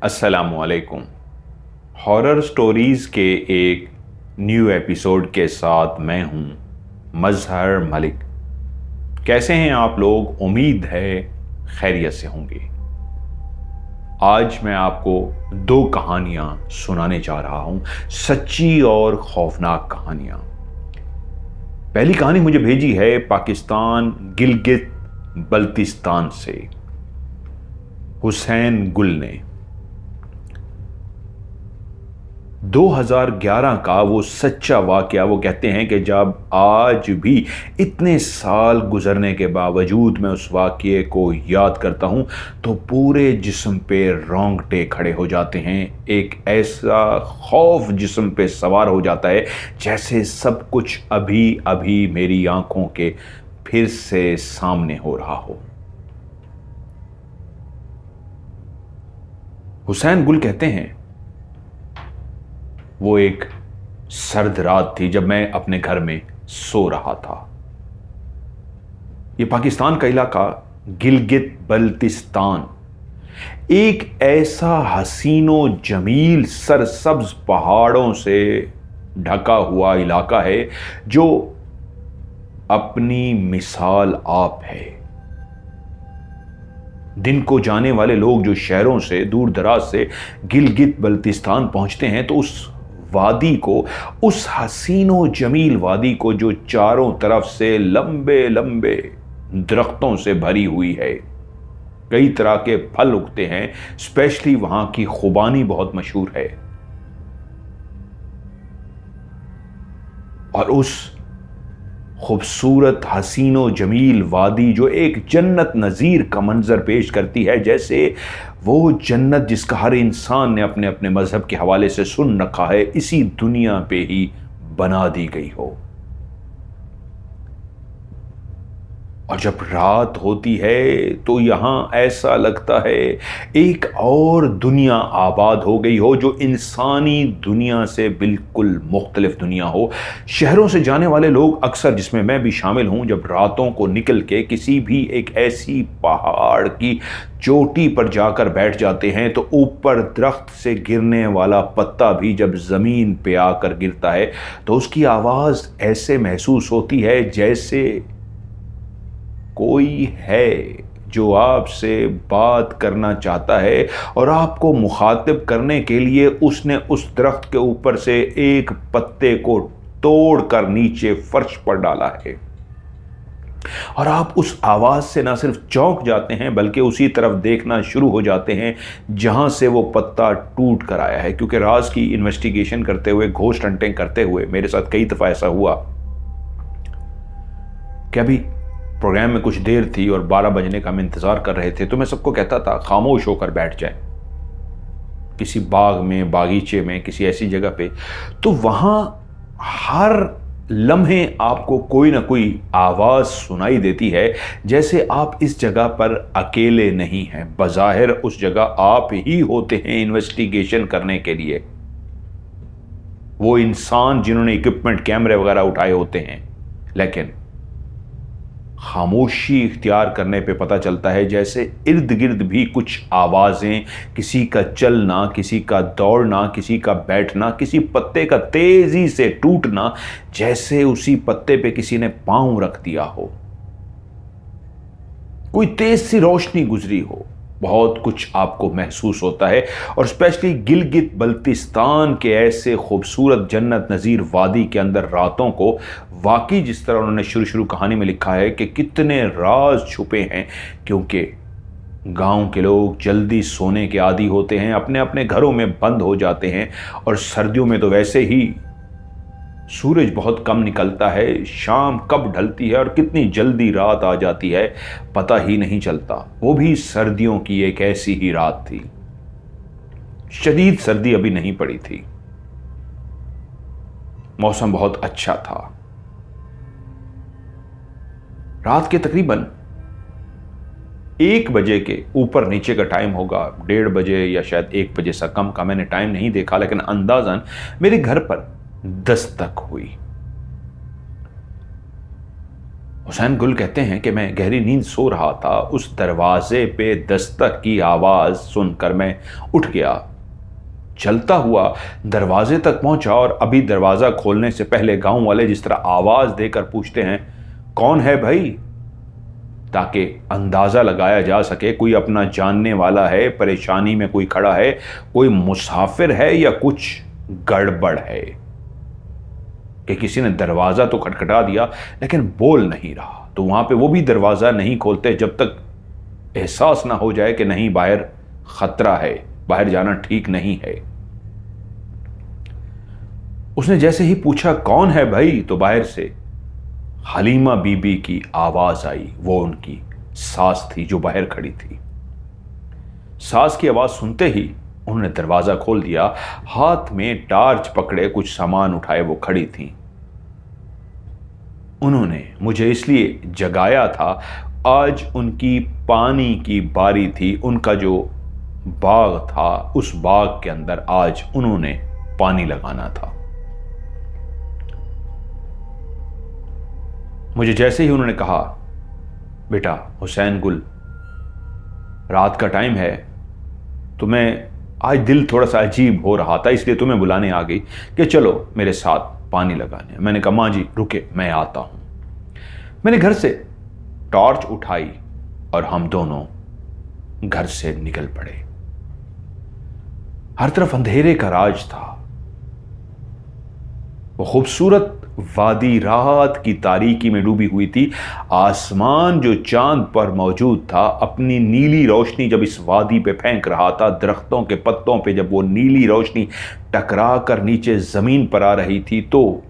अस्सलामुअलैकुम। Horror stories के एक न्यू एपिसोड के साथ मैं हूं मजहर मलिक। कैसे हैं आप लोग? उम्मीद है खैरियत से होंगे। आज मैं आपको दो कहानियां सुनाने जा रहा हूं, सच्ची और खौफनाक कहानियां। पहली कहानी मुझे भेजी है पाकिस्तान गिलगित बल्तिस्तान से हुसैन गुल ने। 2011 का वो सच्चा वाकया। वो कहते हैं कि जब आज भी इतने साल गुजरने के बावजूद मैं उस वाकये को याद करता हूं तो पूरे जिस्म पे रोंगटे खड़े हो जाते हैं। एक ऐसा खौफ जिस्म पे सवार हो जाता है जैसे सब कुछ अभी अभी मेरी आंखों के फिर से सामने हो रहा हो। हुसैन गुल कहते हैं, वो एक सर्द रात थी जब मैं अपने घर में सो रहा था। ये पाकिस्तान का इलाका गिलगित बल्तिस्तान एक ऐसा हसीनो जमील सरसब्ज पहाड़ों से ढका हुआ इलाका है जो अपनी मिसाल आप है। दिन को जाने वाले लोग जो शहरों से दूर दराज से गिलगित बल्तिस्तान पहुंचते हैं तो उस वादी को, उस हसीनो जमील वादी को जो चारों तरफ से लंबे लंबे दरख्तों से भरी हुई है, कई तरह के फल उगते हैं, स्पेशली वहां की खुबानी बहुत मशहूर है। और उस खूबसूरत हसीनो जमील वादी जो एक जन्नत नज़ीर का मंजर पेश करती है, जैसे वो जन्नत जिसका हर इंसान ने अपने अपने मजहब के हवाले से सुन रखा है, इसी दुनिया पे ही बना दी गई हो। और जब रात होती है तो यहां ऐसा लगता है एक और दुनिया आबाद हो गई हो, जो इंसानी दुनिया से बिल्कुल मुख्तलिफ दुनिया हो। शहरों से जाने वाले लोग अक्सर, जिसमें मैं भी शामिल हूं, जब रातों को निकल के किसी भी एक ऐसी पहाड़ की चोटी पर जाकर बैठ जाते हैं तो ऊपर दरख्त से गिरने वाला पत्ता भी जब जमीन पे आकर गिरता है तो उसकी आवाज ऐसे महसूस होती है जैसे कोई है जो आपसे बात करना चाहता है और आपको मुखातिब करने के लिए उसने उस दरख्त के ऊपर से एक पत्ते को तोड़कर नीचे फर्श पर डाला है। और आप उस आवाज से ना सिर्फ चौंक जाते हैं बल्कि उसी तरफ देखना शुरू हो जाते हैं जहां से वो पत्ता टूट कर आया है। क्योंकि राज की इन्वेस्टिगेशन करते हुए, घोस्ट हंटिंग करते हुए मेरे साथ कई दफा ऐसा हुआ कि अभी प्रोग्राम में कुछ देर थी और 12 बजने का हम इंतजार कर रहे थे तो मैं सबको कहता था खामोश होकर बैठ जाए किसी बाग में, बागीचे में, किसी ऐसी जगह पे। तो वहां हर लम्हे आपको कोई ना कोई आवाज सुनाई देती है जैसे आप इस जगह पर अकेले नहीं हैं। बज़ाहिर उस जगह आप ही होते हैं इन्वेस्टिगेशन करने के लिए, वो इंसान जिन्होंने इक्विपमेंट, कैमरे वगैरह उठाए होते हैं। लेकिन खामोशी इख्तियार करने पे पता चलता है जैसे इर्द गिर्द भी कुछ आवाजें, किसी का चलना, किसी का दौड़ना, किसी का बैठना, किसी पत्ते का तेजी से टूटना, जैसे उसी पत्ते पे किसी ने पांव रख दिया हो, कोई तेज सी रोशनी गुजरी हो। बहुत कुछ आपको महसूस होता है। और स्पेशली गिलगित बल्तिस्तान के ऐसे खूबसूरत जन्नत नज़ीर वादी के अंदर रातों को, वाकई जिस तरह उन्होंने शुरू कहानी में लिखा है कि कितने राज छुपे हैं। क्योंकि गांव के लोग जल्दी सोने के आदी होते हैं, अपने अपने घरों में बंद हो जाते हैं। और सर्दियों में तो वैसे ही सूरज बहुत कम निकलता है, शाम कब ढलती है और कितनी जल्दी रात आ जाती है पता ही नहीं चलता। वो भी सर्दियों की एक ऐसी ही रात थी। शदीद सर्दी अभी नहीं पड़ी थी, मौसम बहुत अच्छा था। रात के तकरीबन 1 बजे के ऊपर नीचे का टाइम होगा, 1:30 बजे या शायद 1 बजे से कम का मैंने टाइम नहीं देखा, लेकिन अंदाजन मेरे घर पर दस्तक हुई। हुसैन गुल कहते हैं कि मैं गहरी नींद सो रहा था, उस दरवाजे पे दस्तक की आवाज़ सुनकर मैं उठ गया, चलता हुआ दरवाजे तक पहुंचा और अभी दरवाज़ा खोलने से पहले गांव वाले जिस तरह आवाज़ देकर पूछते हैं कौन है भाई, ताकि अंदाज़ा लगाया जा सके कोई अपना जानने वाला है, परेशानी में कोई खड़ा है, कोई मुसाफिर है या कुछ गड़बड़ है, कि किसी ने दरवाज़ा तो खटखटा दिया लेकिन बोल नहीं रहा, तो वहां पे वो भी दरवाज़ा नहीं खोलते जब तक एहसास ना हो जाए कि नहीं बाहर खतरा है, बाहर जाना ठीक नहीं है। उसने जैसे ही पूछा कौन है भाई, तो बाहर से हलीमा बीबी की आवाज आई। वो उनकी सास थी जो बाहर खड़ी थी। सास की आवाज सुनते ही उन्होंने दरवाजा खोल दिया, हाथ में टार्च पकड़े कुछ सामान उठाए वो खड़ी थी। उन्होंने मुझे इसलिए जगाया था, आज उनकी पानी की बारी थी। उनका जो बाग था उस बाग के अंदर आज उन्होंने पानी लगाना था। मुझे जैसे ही उन्होंने कहा बेटा हुसैन गुल, रात का टाइम है, तो मैं आज दिल थोड़ा सा अजीब हो रहा था इसलिए तुम्हें बुलाने आ गई कि चलो मेरे साथ पानी लगाने। मैंने कहा माँ जी रुके, मैं आता हूं। मैंने घर से टॉर्च उठाई और हम दोनों घर से निकल पड़े। हर तरफ अंधेरे का राज था। वो खूबसूरत वादी रात की तारीकी में डूबी हुई थी। आसमान जो चांद पर मौजूद था अपनी नीली रोशनी जब इस वादी पे फेंक रहा था, दरख्तों के पत्तों पे जब वो नीली रोशनी टकरा कर नीचे जमीन पर आ रही थी, तो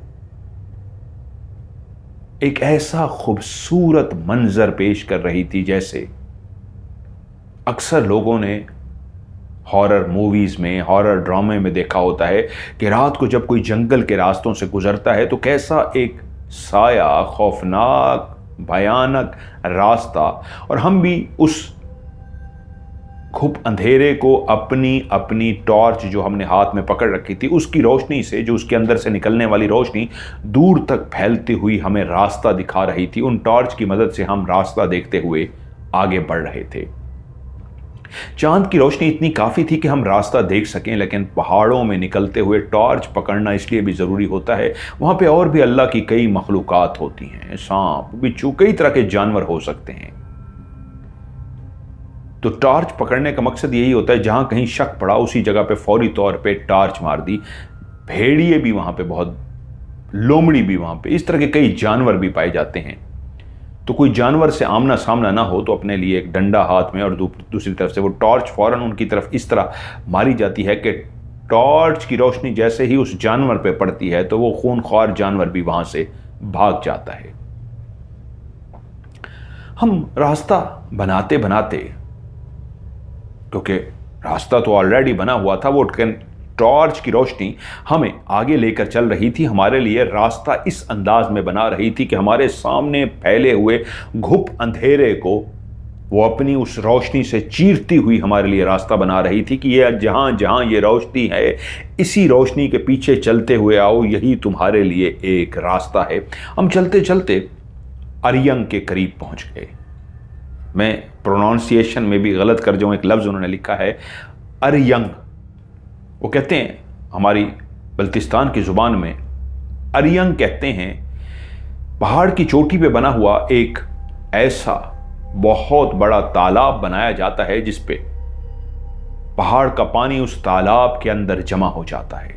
एक ऐसा खूबसूरत मंजर पेश कर रही थी जैसे अक्सर लोगों ने हॉरर मूवीज में, हॉरर ड्रामे में देखा होता है कि रात को जब कोई जंगल के रास्तों से गुजरता है तो कैसा एक साया, खौफनाक, भयानक रास्ता, और हम भी उस खूब अंधेरे को अपनी अपनी टॉर्च जो हमने हाथ में पकड़ रखी थी उसकी रोशनी से, जो उसके अंदर से निकलने वाली रोशनी दूर तक फैलती हुई हमें रास्ता दिखा रही थी। उन टॉर्च की मदद से हम रास्ता देखते हुए आगे बढ़ रहे थे। चांद की रोशनी इतनी काफी थी कि हम रास्ता देख सकें, लेकिन पहाड़ों में निकलते हुए टॉर्च पकड़ना इसलिए भी जरूरी होता है, वहां पे और भी अल्लाह की कई मखलूकात होती हैं, सांप, बिच्छू, कई तरह के जानवर हो सकते हैं। तो टॉर्च पकड़ने का मकसद यही होता है जहां कहीं शक पड़ा उसी जगह पे फौरी तौर पे टॉर्च मार दी। भेड़िए भी वहां पे बहुत, लोमड़ी भी वहां पे, इस तरह के कई जानवर भी पाए जाते हैं। तो कोई जानवर से आमना सामना ना हो तो अपने लिए एक डंडा हाथ में और दूसरी तरफ से वो टॉर्च फौरन उनकी तरफ इस तरह मारी जाती है कि टॉर्च की रोशनी जैसे ही उस जानवर पे पड़ती है तो वो खूनख्वार जानवर भी वहां से भाग जाता है। हम रास्ता बनाते बनाते, क्योंकि रास्ता तो ऑलरेडी बना हुआ था, वो टॉर्च की रोशनी हमें आगे लेकर चल रही थी। हमारे लिए रास्ता इस अंदाज में बना रही थी कि हमारे सामने फैले हुए घुप अंधेरे को वो अपनी उस रोशनी से चीरती हुई हमारे लिए रास्ता बना रही थी कि ये जहां जहां ये रोशनी है, इसी रोशनी के पीछे चलते हुए आओ, यही तुम्हारे लिए एक रास्ता है। हम चलते चलते अरियंग के करीब पहुंच गए। मैं प्रोनाउंसिएशन में भी गलत कर जाऊं, एक लफ्ज़ उन्होंने लिखा है अरियंग। वो कहते हैं, हमारी बल्तिस्तान की ज़ुबान में अरियंग कहते हैं, पहाड़ की चोटी पे बना हुआ एक ऐसा बहुत बड़ा तालाब बनाया जाता है जिस पे पहाड़ का पानी उस तालाब के अंदर जमा हो जाता है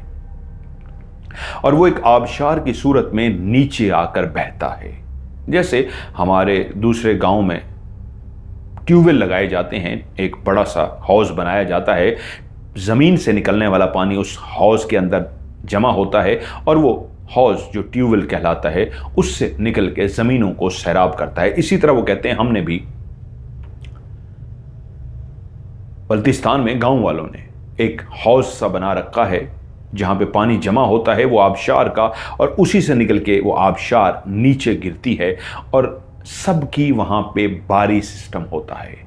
और वो एक आबशार की सूरत में नीचे आकर बहता है। जैसे हमारे दूसरे गांव में ट्यूबवेल लगाए जाते हैं, एक बड़ा सा हौज बनाया जाता है, जमीन से निकलने वाला पानी उस हौज के अंदर जमा होता है और वो हौज जो ट्यूबवेल कहलाता है उससे निकल के जमीनों को सैराब करता है। इसी तरह वो कहते हैं हमने भी बल्तिस्तान में गांव वालों ने एक हौज सा बना रखा है जहां पे पानी जमा होता है वो आबशार का, और उसी से निकल के वो आबशार नीचे गिरती है और सबकी वहां पे बारी सिस्टम होता है।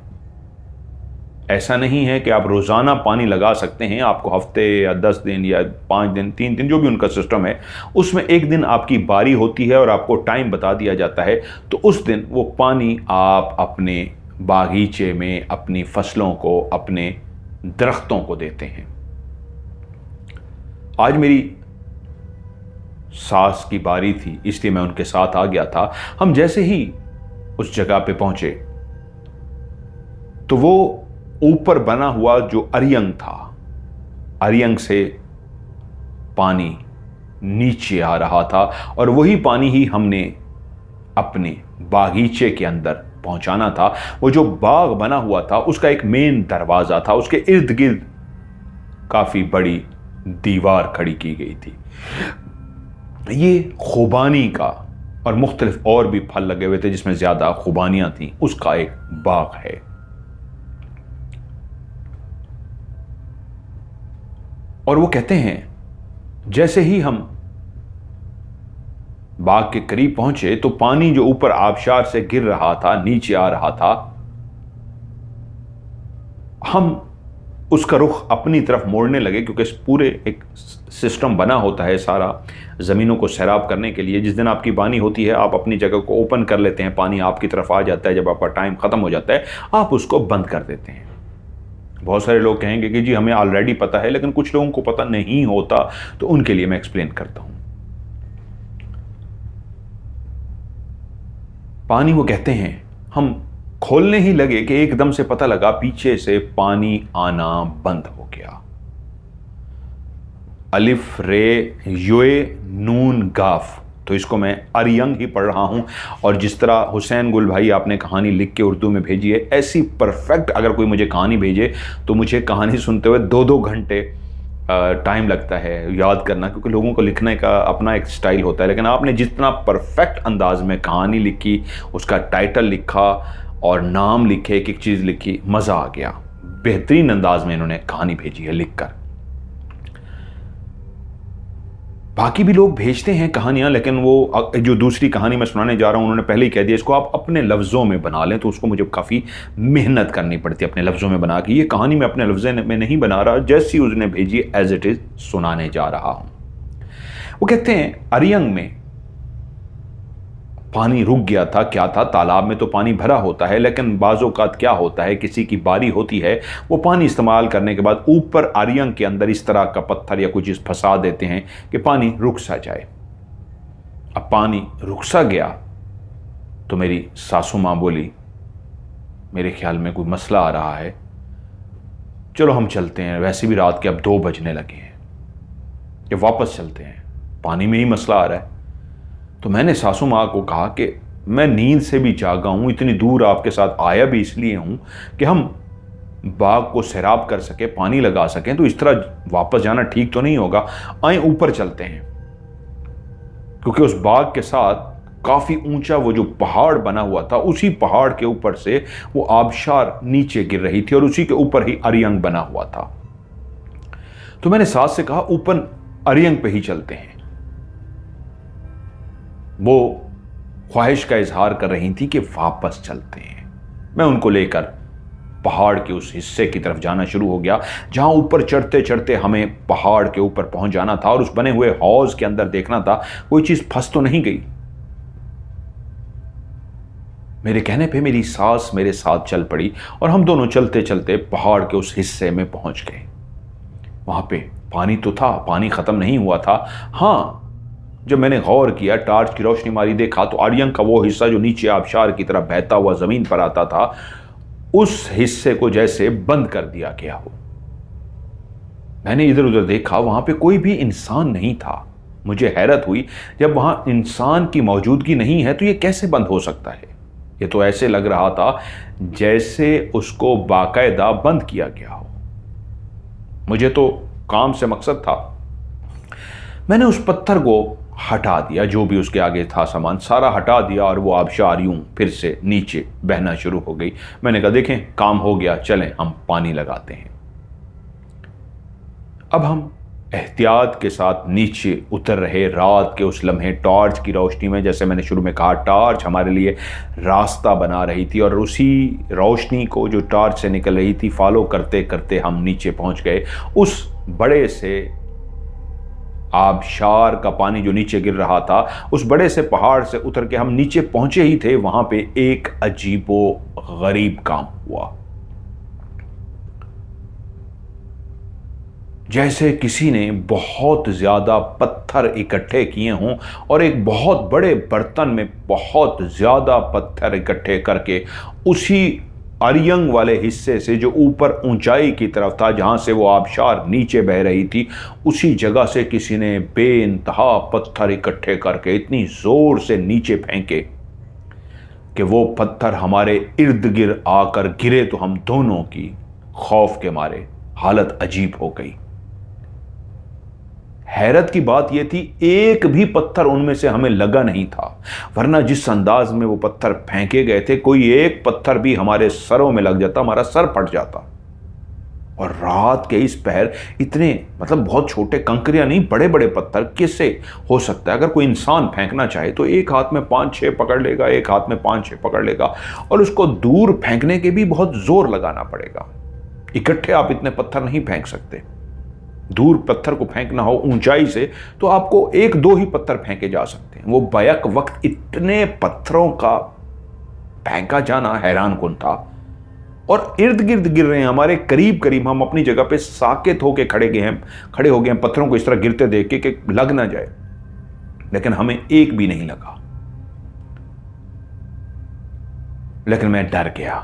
ऐसा नहीं है कि आप रोज़ाना पानी लगा सकते हैं। आपको हफ्ते या 10 दिन या 5 दिन 3 दिन जो भी उनका सिस्टम है, उसमें एक दिन आपकी बारी होती है और आपको टाइम बता दिया जाता है, तो उस दिन वो पानी आप अपने बागीचे में अपनी फसलों को, अपने दरख्तों को देते हैं। आज मेरी सास की बारी थी, इसलिए मैं उनके साथ आ गया था। हम जैसे ही उस जगह पे पहुंचे तो वो ऊपर बना हुआ जो अरियंग था, अरियंग से पानी नीचे आ रहा था और वही पानी ही हमने अपने बागीचे के अंदर पहुंचाना था। वो जो बाग बना हुआ था उसका एक मेन दरवाजा था, उसके इर्द गिर्द काफी बड़ी दीवार खड़ी की गई थी। ये खुबानी का और मुख्तलिफ और भी फल लगे हुए थे जिसमें ज्यादा खुबानियां थी, उसका एक बाग है। और वो कहते हैं जैसे ही हम बाग के करीब पहुंचे तो पानी जो ऊपर आबशार से गिर रहा था, नीचे आ रहा था, हम उसका रुख अपनी तरफ मोड़ने लगे, क्योंकि पूरे एक सिस्टम बना होता है सारा ज़मीनों को सैराब करने के लिए। जिस दिन आपकी बानी होती है आप अपनी जगह को ओपन कर लेते हैं, पानी आपकी तरफ आ जाता है। जब आपका टाइम ख़त्म हो जाता है आप उसको बंद कर देते हैं। बहुत सारे लोग कहेंगे कि जी हमें ऑलरेडी पता है, लेकिन कुछ लोगों को पता नहीं होता, तो उनके लिए मैं एक्सप्लेन करता हूं। पानी, वो कहते हैं हम खोलने ही लगे कि एकदम से पता लगा पीछे से पानी आना बंद हो गया। अलिफ रे योए नून गाफ, तो इसको मैं अरियंग ही पढ़ रहा हूं। और जिस तरह हुसैन गुल भाई आपने कहानी लिख के उर्दू में भेजी है, ऐसी परफेक्ट अगर कोई मुझे कहानी भेजे तो मुझे कहानी सुनते हुए 2-2 घंटे टाइम लगता है याद करना, क्योंकि लोगों को लिखने का अपना एक स्टाइल होता है। लेकिन आपने जितना परफेक्ट अंदाज में कहानी लिखी, उसका टाइटल लिखा और नाम लिखे, एक एक चीज़ लिखी, मज़ा आ गया। बेहतरीन अंदाज में इन्होंने कहानी भेजी है लिखकर। बाकी भी लोग भेजते हैं कहानियां, लेकिन वो जो दूसरी कहानी मैं सुनाने जा रहा हूं उन्होंने पहले ही कह दिया इसको आप अपने लफ्ज़ों में बना लें, तो उसको मुझे काफ़ी मेहनत करनी पड़ती है अपने लफ्ज़ों में बना के। ये कहानी मैं अपने लफ्ज़ों में नहीं बना रहा, जैसी उसने भेजी एज इट इज़ सुनाने जा रहा हूं। वो कहते हैं अरियंग में पानी रुक गया था। क्या था, तालाब में तो पानी भरा होता है, लेकिन बाज़-औक़ात क्या होता है, किसी की बारी होती है, वो पानी इस्तेमाल करने के बाद ऊपर अरियंग के अंदर इस तरह का पत्थर या कोई चीज़ फंसा देते हैं कि पानी रुक सा जाए। अब पानी रुक सा गया तो मेरी सासू माँ बोली, मेरे ख्याल में कोई मसला आ रहा है, चलो हम चलते हैं, वैसे भी रात के अब 2 बजने लगे हैं, कि वापस चलते हैं, पानी में ही मसला आ रहा है। तो मैंने सासू माँ को कहा कि मैं नींद से भी जागा हूँ, इतनी दूर आपके साथ आया भी इसलिए हूँ कि हम बाग को सैराब कर सके, पानी लगा सकें, तो इस तरह वापस जाना ठीक तो नहीं होगा, आए ऊपर चलते हैं। क्योंकि उस बाग के साथ काफ़ी ऊंचा वो जो पहाड़ बना हुआ था, उसी पहाड़ के ऊपर से वो आबशार नीचे गिर रही थी और उसी के ऊपर ही अरियंग बना हुआ था। तो मैंने सास से कहा ऊपर अरियंग पे ही चलते हैं। वो ख्वाहिश का इजहार कर रही थी कि वापस चलते हैं। मैं उनको लेकर पहाड़ के उस हिस्से की तरफ जाना शुरू हो गया जहां ऊपर चढ़ते चढ़ते हमें पहाड़ के ऊपर पहुंच जाना था और उस बने हुए हौज के अंदर देखना था कोई चीज फंस तो नहीं गई। मेरे कहने पे मेरी सास मेरे साथ चल पड़ी और हम दोनों चलते चलते पहाड़ के उस हिस्से में पहुंच गए। वहां पे पानी तो था, पानी खत्म नहीं हुआ था। हाँ, जब मैंने गौर किया, टार्च की रोशनी मारी, देखा तो अरियंग का वो हिस्सा जो नीचे आबशार की तरह बहता हुआ जमीन पर आता था, उस हिस्से को जैसे बंद कर दिया गया हो। मैंने इधर उधर देखा, वहां पे कोई भी इंसान नहीं था। मुझे हैरत हुई, जब वहां इंसान की मौजूदगी नहीं है तो ये कैसे बंद हो सकता है। ये तो ऐसे लग रहा था जैसे उसको बाकायदा बंद किया गया हो। मुझे तो काम से मकसद था। मैंने उस पत्थर को हटा दिया, जो भी उसके आगे था सामान सारा हटा दिया और वो आबशार यूं फिर से नीचे बहना शुरू हो गई। मैंने कहा देखें काम हो गया, चलें हम पानी लगाते हैं। अब हम एहतियात के साथ नीचे उतर रहे। रात के उस लम्हे टॉर्च की रोशनी में, जैसे मैंने शुरू में कहा, टॉर्च हमारे लिए रास्ता बना रही थी और उसी रोशनी को जो टॉर्च से निकल रही थी फॉलो करते करते हम नीचे पहुंच गए। उस बड़े से आबशार का पानी जो नीचे गिर रहा था, उस बड़े से पहाड़ से उतर के हम नीचे पहुंचे ही थे, वहां पे एक अजीबो गरीब काम हुआ। जैसे किसी ने बहुत ज्यादा पत्थर इकट्ठे किए हों और एक बहुत बड़े बर्तन में बहुत ज्यादा पत्थर इकट्ठे करके उसी अरियंग वाले हिस्से से जो ऊपर ऊंचाई की तरफ था, जहां से वो आबशार नीचे बह रही थी, उसी जगह से किसी ने बेइंतहा पत्थर इकट्ठे करके इतनी जोर से नीचे फेंके कि वो पत्थर हमारे इर्द गिर्द आकर गिरे तो हम दोनों की खौफ के मारे हालत अजीब हो गई। हैरत की बात यह थी, एक भी पत्थर उनमें से हमें लगा नहीं था, वरना जिस अंदाज में वो पत्थर फेंके गए थे, कोई एक पत्थर भी हमारे सरों में लग जाता, हमारा सर फट जाता। और रात के इस पहर इतने, मतलब बहुत छोटे कंकरियां नहीं, बड़े बड़े पत्थर किससे हो सकता है? अगर कोई इंसान फेंकना चाहे तो एक हाथ में 5-6 पकड़ लेगा, एक हाथ में 5-6 पकड़ लेगा, और उसको दूर फेंकने के भी बहुत जोर लगाना पड़ेगा। इकट्ठे आप इतने पत्थर नहीं फेंक सकते। दूर पत्थर को फेंकना हो ऊंचाई से तो आपको 1-2 ही पत्थर फेंके जा सकते हैं। वो बैक वक्त इतने पत्थरों का फेंका जाना हैरान कुन था। और इर्द गिर्द गिर रहे हैं हमारे करीब करीब, हम अपनी जगह पे साकेत होके खड़े हो गए हैं पत्थरों को इस तरह गिरते देख के कि लग ना जाए, लेकिन हमें एक भी नहीं लगा। लेकिन मैं डर गया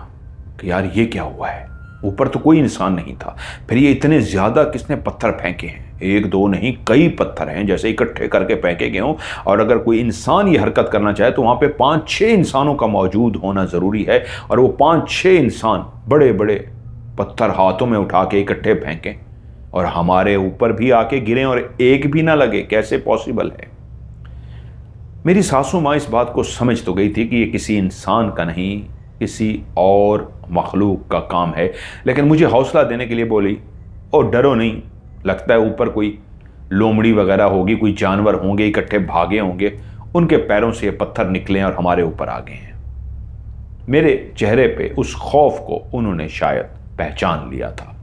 कि यार ये क्या हुआ है, ऊपर तो कोई इंसान नहीं था, फिर ये इतने ज्यादा किसने पत्थर फेंके हैं? 1-2 नहीं, कई पत्थर हैं, जैसे इकट्ठे करके फेंके गए हों। और अगर कोई इंसान ये हरकत करना चाहे तो वहां पे 5-6 इंसानों का मौजूद होना जरूरी है, और वो 5-6 इंसान बड़े बड़े पत्थर हाथों में उठा के इकट्ठे फेंकें और हमारे ऊपर भी आके गिरे और एक भी ना लगे, कैसे पॉसिबल है? मेरी सासू माँ इस बात को समझ तो गई थी कि ये किसी इंसान का नहीं, किसी और मखलूक का काम है, लेकिन मुझे हौसला देने के लिए बोली, और डरो नहीं, लगता है ऊपर कोई लोमड़ी वगैरह होगी, कोई जानवर होंगे, इकट्ठे भागे होंगे, उनके पैरों से ये पत्थर निकले और हमारे ऊपर आ गए हैं। मेरे चेहरे पे उस खौफ को उन्होंने शायद पहचान लिया था।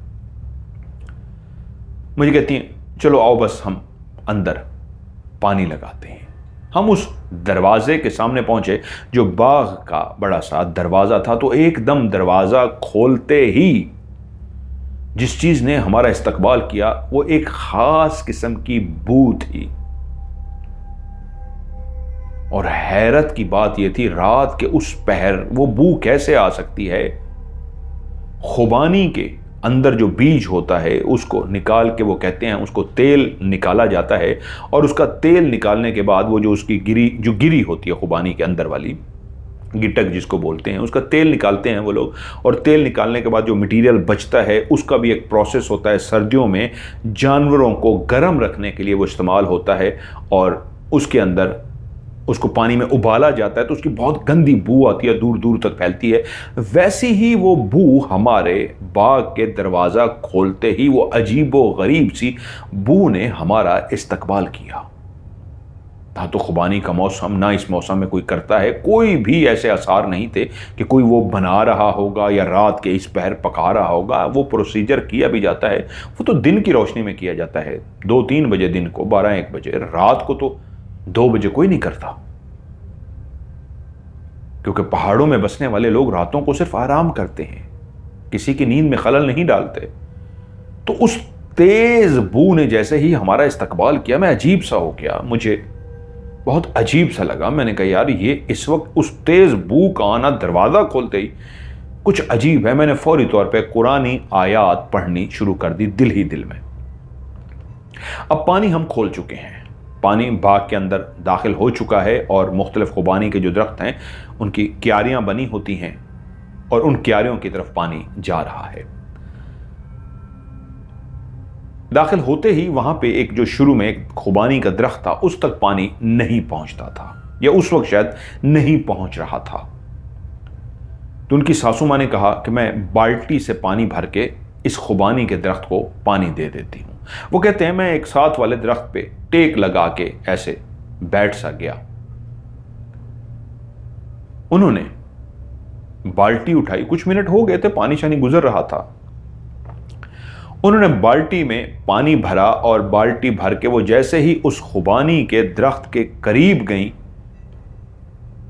मुझे कहती हैं, चलो आओ बस हम अंदर पानी लगाते हैं। हम उस दरवाजे के सामने पहुंचे, जो बाग का बड़ा सा दरवाजा था, तो एकदम दरवाजा खोलते ही जिस चीज ने हमारा इस्तकबाल किया वो एक खास किस्म की बू थी। और हैरत की बात यह थी, रात के उस पहर वो बू कैसे आ सकती है? खुबानी के अंदर जो बीज होता है उसको निकाल के, वो कहते हैं उसको तेल निकाला जाता है, और उसका तेल निकालने के बाद वो जो उसकी गिरी होती है खुबानी के अंदर वाली, गिटक जिसको बोलते हैं, उसका तेल निकालते हैं वो लोग। और तेल निकालने के बाद जो मटेरियल बचता है उसका भी एक प्रोसेस होता है, सर्दियों में जानवरों को गर्म रखने के लिए वो इस्तेमाल होता है, और उसके अंदर उसको पानी में उबाला जाता है तो उसकी बहुत गंदी बू आती है, दूर दूर तक फैलती है। वैसी ही वो बू हमारे बाग के दरवाज़ा खोलते ही, वो अजीबो गरीब सी बू ने हमारा इस्तकबाल किया। था तो खुबानी का मौसम, ना इस मौसम में कोई करता है, कोई भी ऐसे आसार नहीं थे कि कोई वो बना रहा होगा या रात के इस पहर पका रहा होगा। वो प्रोसीजर किया भी जाता है, वो तो दिन की रोशनी में किया जाता है, 2-3 बजे दिन को, 12-1 बजे। रात को तो 2 बजे कोई नहीं करता, क्योंकि पहाड़ों में बसने वाले लोग रातों को सिर्फ आराम करते हैं, किसी की नींद में खलल नहीं डालते। तो उस तेज बू ने जैसे ही हमारा इस्तकबाल किया, मैं अजीब सा हो गया, मुझे बहुत अजीब सा लगा। मैंने कहा यार ये इस वक्त उस तेज बू का आना दरवाजा खोलते ही कुछ अजीब है। मैंने फौरी तौर पे कुरानी आयात पढ़नी शुरू कर दी दिल ही दिल में। अब पानी हम खोल चुके हैं, पानी बाग के अंदर दाखिल हो चुका है, और मुख्तलिफ खुबानी के जो दरख्त हैं उनकी क्यारियां बनी होती हैं, और उन क्यारियों की तरफ पानी जा रहा है। दाखिल होते ही वहां पे एक जो शुरू में एक खुबानी का दरख्त था, उस तक पानी नहीं पहुंचता था, या उस वक्त शायद नहीं पहुंच रहा था। तो उनकी सासू माँ ने कहा कि मैं बाल्टी से पानी भर के इस खुबानी के दरख्त को पानी दे देती हूँ। वो कहते हैं मैं एक साथ वाले दरख्त पे टेक लगा के ऐसे बैठ सा गया। उन्होंने बाल्टी उठाई, कुछ मिनट हो गए थे, पानी शानी गुजर रहा था। उन्होंने बाल्टी में पानी भरा और बाल्टी भर के वो जैसे ही उस खुबानी के दरख्त के करीब गई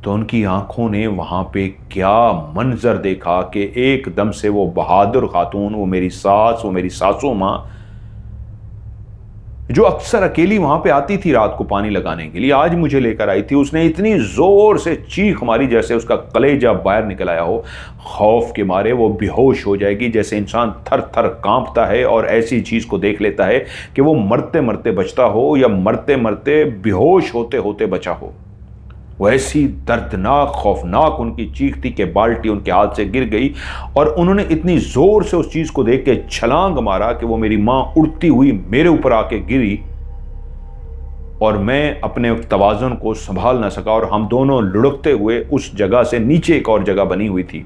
तो उनकी आंखों ने वहां पे क्या मंजर देखा कि एकदम से वो बहादुर खातून, वो मेरी सास, वो मेरी सासू मां, जो अक्सर अकेली वहां पे आती थी रात को पानी लगाने के लिए, आज मुझे लेकर आई थी। उसने इतनी जोर से चीख मारी जैसे उसका कलेजा बाहर निकल आया हो। खौफ के मारे वो बेहोश हो जाएगी, जैसे इंसान थर थर कांपता है और ऐसी चीज को देख लेता है कि वो मरते मरते बचता हो या मरते मरते बेहोश होते होते बचा हो। वो ऐसी दर्दनाक खौफनाक उनकी चीख थी कि बाल्टी उनके हाथ से गिर गई और उन्होंने इतनी जोर से उस चीज को देख के छलांग मारा कि वो मेरी मां उड़ती हुई मेरे ऊपर आके गिरी और मैं अपने तवाज़ुन को संभाल ना सका और हम दोनों लुढ़कते हुए उस जगह से नीचे, एक और जगह बनी हुई थी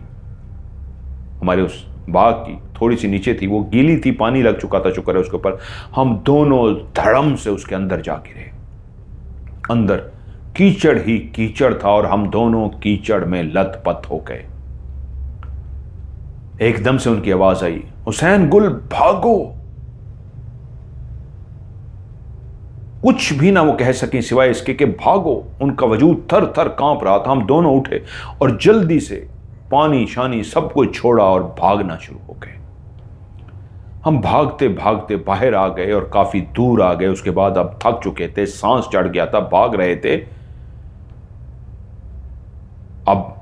हमारे उस बाग की, थोड़ी सी नीचे थी, वो गीली थी, पानी लग चुका था शुक्र है उसके ऊपर। हम दोनों धड़म से उसके अंदर जा गिरे। अंदर कीचड़ ही कीचड़ था और हम दोनों कीचड़ में लथपथ हो गए। एकदम से उनकी आवाज आई, हुसैन गुल भागो। कुछ भी ना वो कह सके सिवाय इसके कि भागो। उनका वजूद थर थर कांप रहा था। हम दोनों उठे और जल्दी से पानी शानी सब कुछ छोड़ा और भागना शुरू हो गए। हम भागते भागते बाहर आ गए और काफी दूर आ गए। उसके बाद अब थक चुके थे, सांस चढ़ गया था, भाग रहे थे। अब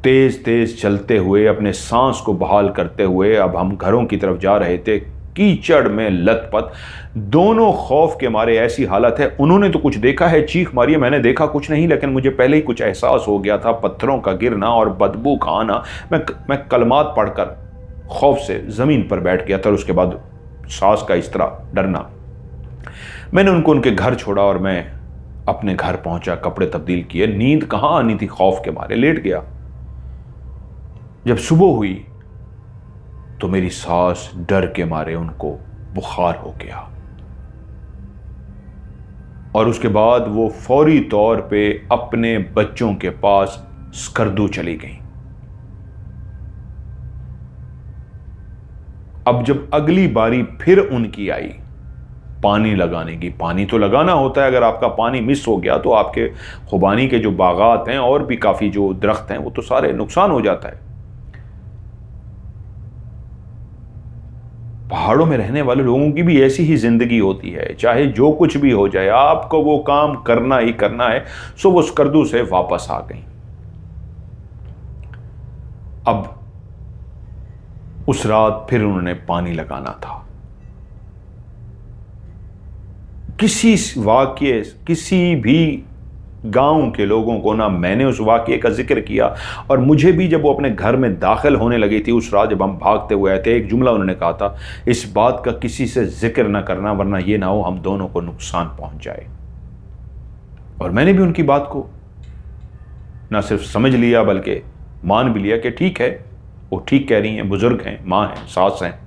तेज तेज चलते हुए, अपने सांस को बहाल करते हुए अब हम घरों की तरफ जा रहे थे, कीचड़ में लथपथ, दोनों खौफ के मारे। ऐसी हालत है, उन्होंने तो कुछ देखा है, चीख मारी है, मैंने देखा कुछ नहीं, लेकिन मुझे पहले ही कुछ एहसास हो गया था, पत्थरों का गिरना और बदबू का आना। मैं कलमात पढ़कर खौफ से जमीन पर बैठ गया था और उसके बाद सांस का इस तरह डरना। मैंने उनको उनके घर छोड़ा और मैं अपने घर पहुंचा, कपड़े तब्दील किए। नींद कहां आनी थी, खौफ के मारे लेट गया। जब सुबह हुई तो मेरी सास डर के मारे उनको बुखार हो गया और उसके बाद वो फौरी तौर पे अपने बच्चों के पास स्कर्दू चली गई। अब जब अगली बारी फिर उनकी आई पानी लगाने की, पानी तो लगाना होता है, अगर आपका पानी मिस हो गया तो आपके खुबानी के जो बागात हैं और भी काफी जो दरख्त हैं वो तो सारे नुकसान हो जाता है। पहाड़ों में रहने वाले लोगों की भी ऐसी ही जिंदगी होती है, चाहे जो कुछ भी हो जाए आपको वो काम करना ही करना है। सो वो स्कर्दू से वापस आ गई। अब उस रात फिर उन्होंने पानी लगाना था। किसी भी गांव के लोगों को ना मैंने उस वाकये का जिक्र किया और मुझे भी जब वो अपने घर में दाखिल होने लगी थी उस रात जब हम भागते हुए आए थे, एक जुमला उन्होंने कहा था, इस बात का किसी से जिक्र ना करना वरना ये ना हो हम दोनों को नुकसान पहुंच जाए। और मैंने भी उनकी बात को ना सिर्फ समझ लिया बल्कि मान भी लिया कि ठीक है, वो ठीक कह रही हैं, बुजुर्ग हैं, मां हैं, सास हैं।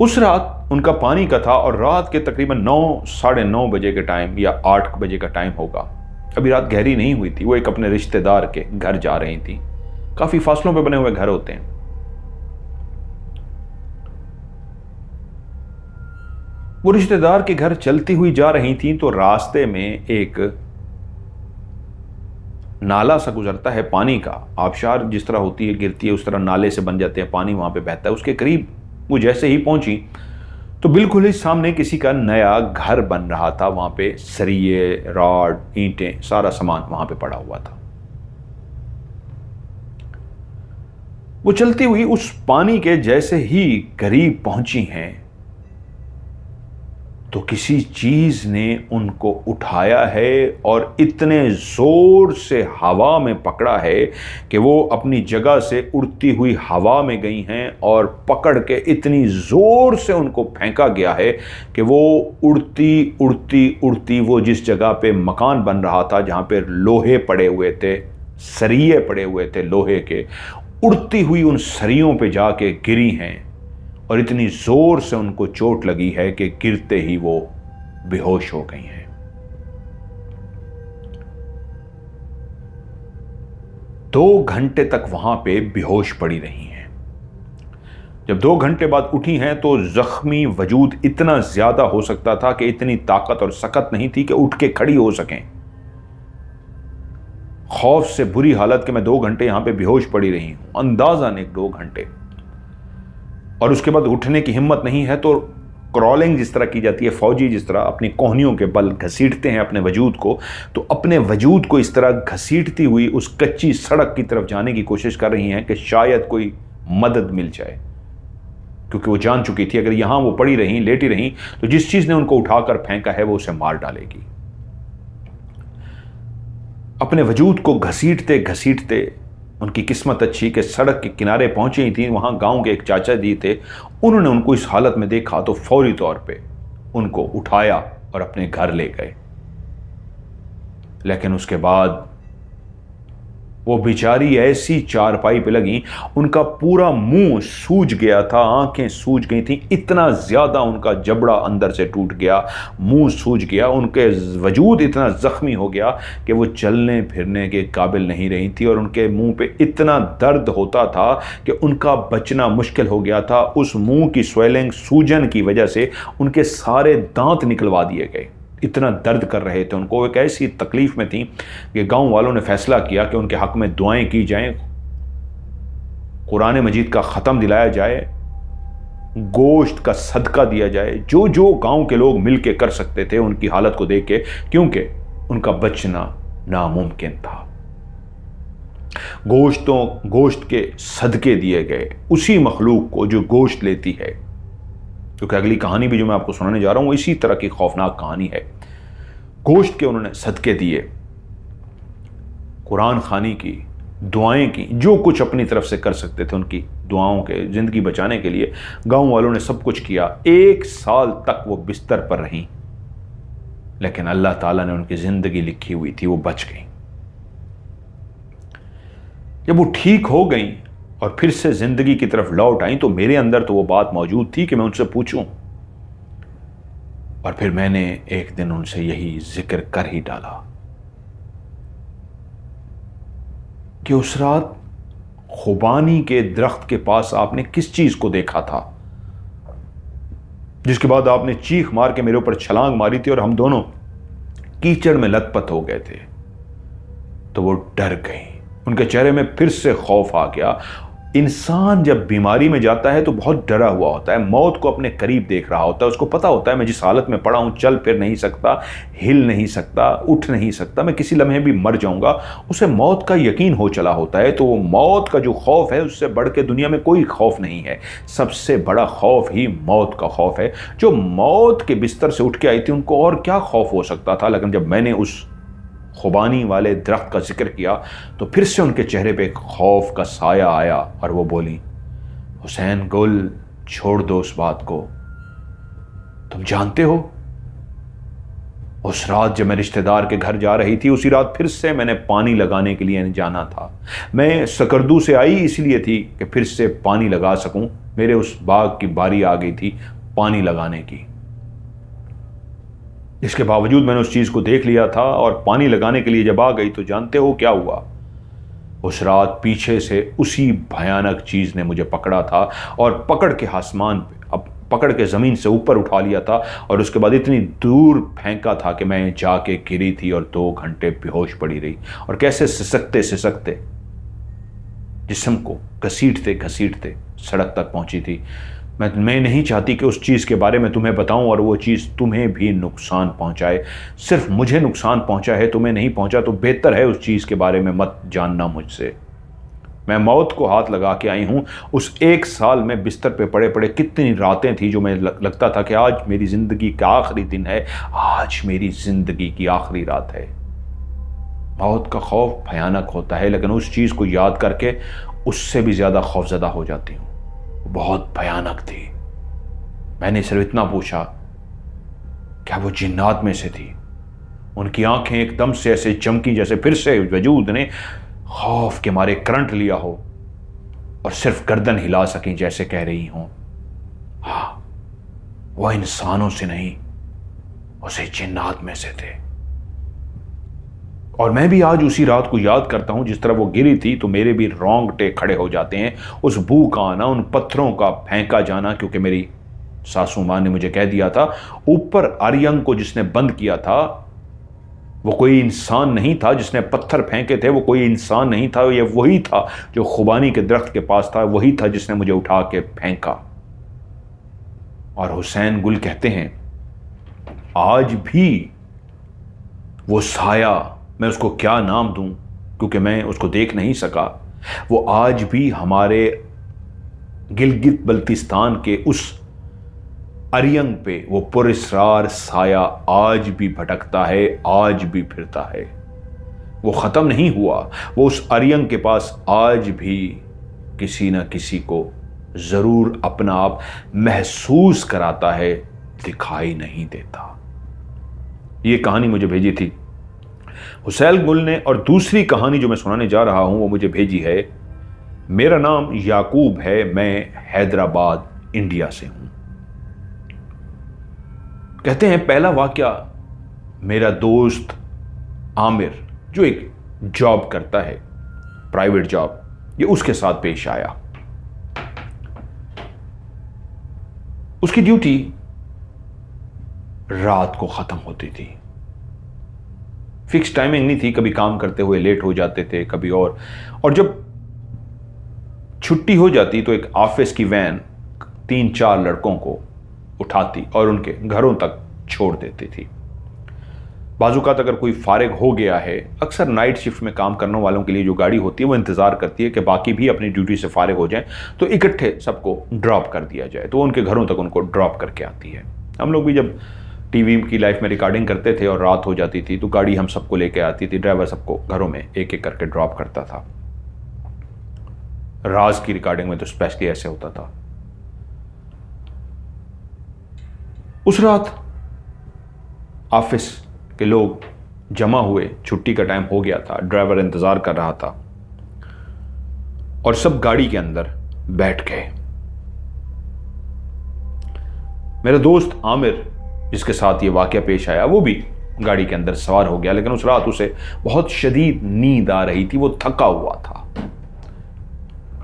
उस रात उनका पानी का था और रात के तकरीबन 9, साढ़े 9 बजे के टाइम या 8 बजे का टाइम होगा। अभी रात गहरी नहीं हुई थी। वो एक अपने रिश्तेदार के घर जा रही थी, काफी फासलों पे बने हुए घर होते हैं। वो रिश्तेदार के घर चलती हुई जा रही थी तो रास्ते में एक नाला सा गुजरता है पानी का, आबशार जिस तरह होती है गिरती है उस तरह नाले से बन जाते हैं, पानी वहां पे बहता है। उसके करीब वो जैसे ही पहुंची तो बिल्कुल ही सामने किसी का नया घर बन रहा था। वहां पे सरिये, रॉड, ईंटें, सारा सामान वहां पे पड़ा हुआ था। वो चलती हुई उस पानी के जैसे ही करीब पहुंची हैं तो किसी चीज ने उनको उठाया है और इतने जोर से हवा में पकड़ा है कि वो अपनी जगह से उड़ती हुई हवा में गई हैं और पकड़ के इतनी जोर से उनको फेंका गया है कि वो उड़ती उड़ती उड़ती वो जिस जगह पे मकान बन रहा था जहां पे लोहे पड़े हुए थे, सरिये पड़े हुए थे लोहे के, उड़ती हुई उन सरियों पे जाके गिरी हैं और इतनी जोर से उनको चोट लगी है कि गिरते ही वो बेहोश हो गई हैं। 2 घंटे तक वहां पे बेहोश पड़ी रही हैं। जब 2 घंटे बाद उठी हैं तो जख्मी वजूद इतना ज्यादा हो सकता था कि इतनी ताकत और सकत नहीं थी कि उठ के खड़ी हो सकें। खौफ से बुरी हालत कि मैं 2 घंटे यहां पे बेहोश पड़ी रही हूं, अंदाजा नहीं 2 घंटे, और उसके बाद उठने की हिम्मत नहीं है। तो क्रॉलिंग जिस तरह की जाती है, फौजी जिस तरह अपनी कोहनियों के बल घसीटते हैं अपने वजूद को, तो अपने वजूद को इस तरह घसीटती हुई उस कच्ची सड़क की तरफ जाने की कोशिश कर रही हैं कि शायद कोई मदद मिल जाए, क्योंकि वो जान चुकी थी अगर यहां वो पड़ी रहीं, लेटी रहीं, तो जिस चीज ने उनको उठाकर फेंका है वो उसे मार डालेगी। अपने वजूद को घसीटते घसीटते उनकी किस्मत अच्छी कि सड़क के किनारे पहुंची ही थी। वहां गांव के एक चाचा जी थे, उन्होंने उनको इस हालत में देखा तो फौरी तौर पे उनको उठाया और अपने घर ले गए। लेकिन उसके बाद वो बेचारी ऐसी चारपाई पे लगी, उनका पूरा मुंह सूज गया था, आंखें सूज गई थी, इतना ज्यादा उनका जबड़ा अंदर से टूट गया, मुंह सूज गया, उनके वजूद इतना जख्मी हो गया कि वो चलने फिरने के काबिल नहीं रही थी, और उनके मुंह पे इतना दर्द होता था कि उनका बचना मुश्किल हो गया था। उस मुंह की स्वेलिंग, सूजन की वजह से उनके सारे दांत निकलवा दिए गए, इतना दर्द कर रहे थे उनको। एक ऐसी तकलीफ में थी कि गांव वालों ने फैसला किया कि उनके हक में दुआएं की जाएं, कुरान मजीद का ख़त्म दिलाया जाए, गोश्त का सदका दिया जाए, जो जो गांव के लोग मिलके कर सकते थे उनकी हालत को देख के, क्योंकि उनका बचना नामुमकिन था। गोश्त के सदके दिए गए उसी मखलूक को जो गोश्त लेती है, क्योंकि अगली कहानी भी जो मैं आपको सुनाने जा रहा हूं इसी तरह की खौफनाक कहानी है। गोश्त के उन्होंने सदके दिए, कुरान खानी की, दुआएं की, जो कुछ अपनी तरफ से कर सकते थे उनकी दुआओं के जिंदगी बचाने के लिए गांव वालों ने सब कुछ किया। 1 साल तक वो बिस्तर पर रहीं, लेकिन अल्लाह ताला ने उनकी जिंदगी लिखी हुई थी, वो बच गई। जब वो ठीक हो गई और फिर से जिंदगी की तरफ लौट आई, तो मेरे अंदर तो वो बात मौजूद थी कि मैं उनसे पूछूं, और फिर मैंने एक दिन उनसे यही जिक्र कर ही डाला कि उस रात खुबानी के दरख्त के पास आपने किस चीज को देखा था, जिसके बाद आपने चीख मार के मेरे ऊपर छलांग मारी थी और हम दोनों कीचड़ में लथपथ हो गए थे। तो वो डर गई, उनके चेहरे में फिर से खौफ आ गया। इंसान जब बीमारी में जाता है तो बहुत डरा हुआ होता है, मौत को अपने करीब देख रहा होता है, उसको पता होता है मैं जिस हालत में पड़ा हूं, चल फिर नहीं सकता, हिल नहीं सकता, उठ नहीं सकता, मैं किसी लम्हे भी मर जाऊंगा, उसे मौत का यकीन हो चला होता है। तो वो मौत का जो खौफ है उससे बढ़ के दुनिया में कोई खौफ नहीं है, सबसे बड़ा खौफ ही मौत का खौफ है। जो मौत के बिस्तर से उठ के आई थी उनको और क्या खौफ हो सकता था, लेकिन जब मैंने उस खुबानी वाले दरख्त का जिक्र किया तो फिर से उनके चेहरे पे एक खौफ का साया आया और वो बोली, हुसैन गुल, छोड़ दो उस बात को, तुम जानते हो उस रात जब मैं रिश्तेदार के घर जा रही थी, उसी रात फिर से मैंने पानी लगाने के लिए जाना था। मैं सकरदू से आई इसलिए थी कि फिर से पानी लगा सकूं, मेरे उस बाग की बारी आ गई थी पानी लगाने की। इसके बावजूद मैंने उस चीज को देख लिया था और पानी लगाने के लिए जब आ गई तो जानते हो क्या हुआ? उस रात पीछे से उसी भयानक चीज ने मुझे पकड़ा था और पकड़ के आसमान पे, अब पकड़ के जमीन से ऊपर उठा लिया था और उसके बाद इतनी दूर फेंका था कि मैं जाके गिरी थी और 2 घंटे बेहोश पड़ी रही। और कैसे सिसकते सिसकते जिस्म को घसीटते घसीटते सड़क तक पहुंची थी। मैं नहीं चाहती कि उस चीज़ के बारे में तुम्हें बताऊं और वो चीज़ तुम्हें भी नुकसान पहुंचाए। सिर्फ मुझे नुकसान पहुंचा है, तुम्हें नहीं पहुंचा, तो बेहतर है उस चीज़ के बारे में मत जानना मुझसे। मैं मौत को हाथ लगा के आई हूं। उस 1 साल में बिस्तर पे पड़े पड़े कितनी रातें थी जो मैं लगता था कि आज मेरी ज़िंदगी का आखिरी दिन है, आज मेरी ज़िंदगी की आखिरी रात है। मौत का खौफ भयानक होता है, लेकिन उस चीज़ को याद करके उससे भी ज़्यादा खौफजदा हो जाती हूँ। बहुत भयानक थी। मैंने सिर्फ इतना पूछा, क्या वो जिन्नात में से थी? उनकी आंखें एकदम से ऐसे चमकी जैसे फिर से वजूद ने खौफ के मारे करंट लिया हो और सिर्फ गर्दन हिला सकी जैसे कह रही हों, वह इंसानों से नहीं, उसे जिन्नात में से थे। और मैं भी आज उसी रात को याद करता हूं, जिस तरह वो गिरी थी तो मेरे भी रोंगटे खड़े हो जाते हैं। उस बू का आना, उन पत्थरों का फेंका जाना, क्योंकि मेरी सासू मां ने मुझे कह दिया था ऊपर अरियंग को जिसने बंद किया था वो कोई इंसान नहीं था। जिसने पत्थर फेंके थे वो कोई इंसान नहीं था, ये वही था जो खुबानी के दरख्त के पास था, वही था जिसने मुझे उठा के फेंका। और हुसैन गुल कहते हैं आज भी वो साया, मैं उसको क्या नाम दूं क्योंकि मैं उसको देख नहीं सका, वो आज भी हमारे गिलगित बल्तिस्तान के उस अरियंग पे वो पुरस्रार साया आज भी भटकता है, आज भी फिरता है। वो खत्म नहीं हुआ। वो उस अरियंग के पास आज भी किसी न किसी को जरूर अपना आप महसूस कराता है, दिखाई नहीं देता। ये कहानी मुझे भेजी थी हुसैन गुल ने। और दूसरी कहानी जो मैं सुनाने जा रहा हूं वो मुझे भेजी है, मेरा नाम याकूब है, मैं हैदराबाद इंडिया से हूं। कहते हैं पहला वाकया मेरा दोस्त आमिर जो एक जॉब करता है, प्राइवेट जॉब, ये उसके साथ पेश आया। उसकी ड्यूटी रात को खत्म होती थी, फिक्स टाइमिंग नहीं थी, कभी काम करते हुए लेट हो जाते थे, कभी और जब छुट्टी हो जाती तो एक ऑफिस की वैन 3-4 लड़कों को उठाती और उनके घरों तक छोड़ देती थी। बाजुकात अगर कोई फारिग हो गया है, अक्सर नाइट शिफ्ट में काम करने वालों के लिए जो गाड़ी होती है वो इंतज़ार करती है कि बाकी भी अपनी ड्यूटी से फारिग हो जाएं तो इकट्ठे सबको ड्रॉप कर दिया जाए, तो उनके घरों तक उनको ड्रॉप करके आती है। हम लोग भी जब टीवी की लाइफ में रिकॉर्डिंग करते थे और रात हो जाती थी तो गाड़ी हम सबको लेके आती थी, ड्राइवर सबको घरों में एक एक करके ड्रॉप करता था। राज की रिकॉर्डिंग में तो स्पेशली ऐसे होता था। उस रात ऑफिस के लोग जमा हुए, छुट्टी का टाइम हो गया था, ड्राइवर इंतजार कर रहा था और सब गाड़ी के अंदर बैठ गए। मेरा दोस्त आमिर जिसके साथ ये वाकया पेश आया वो भी गाड़ी के अंदर सवार हो गया, लेकिन उस रात उसे बहुत शदीद नींद आ रही थी, वो थका हुआ था।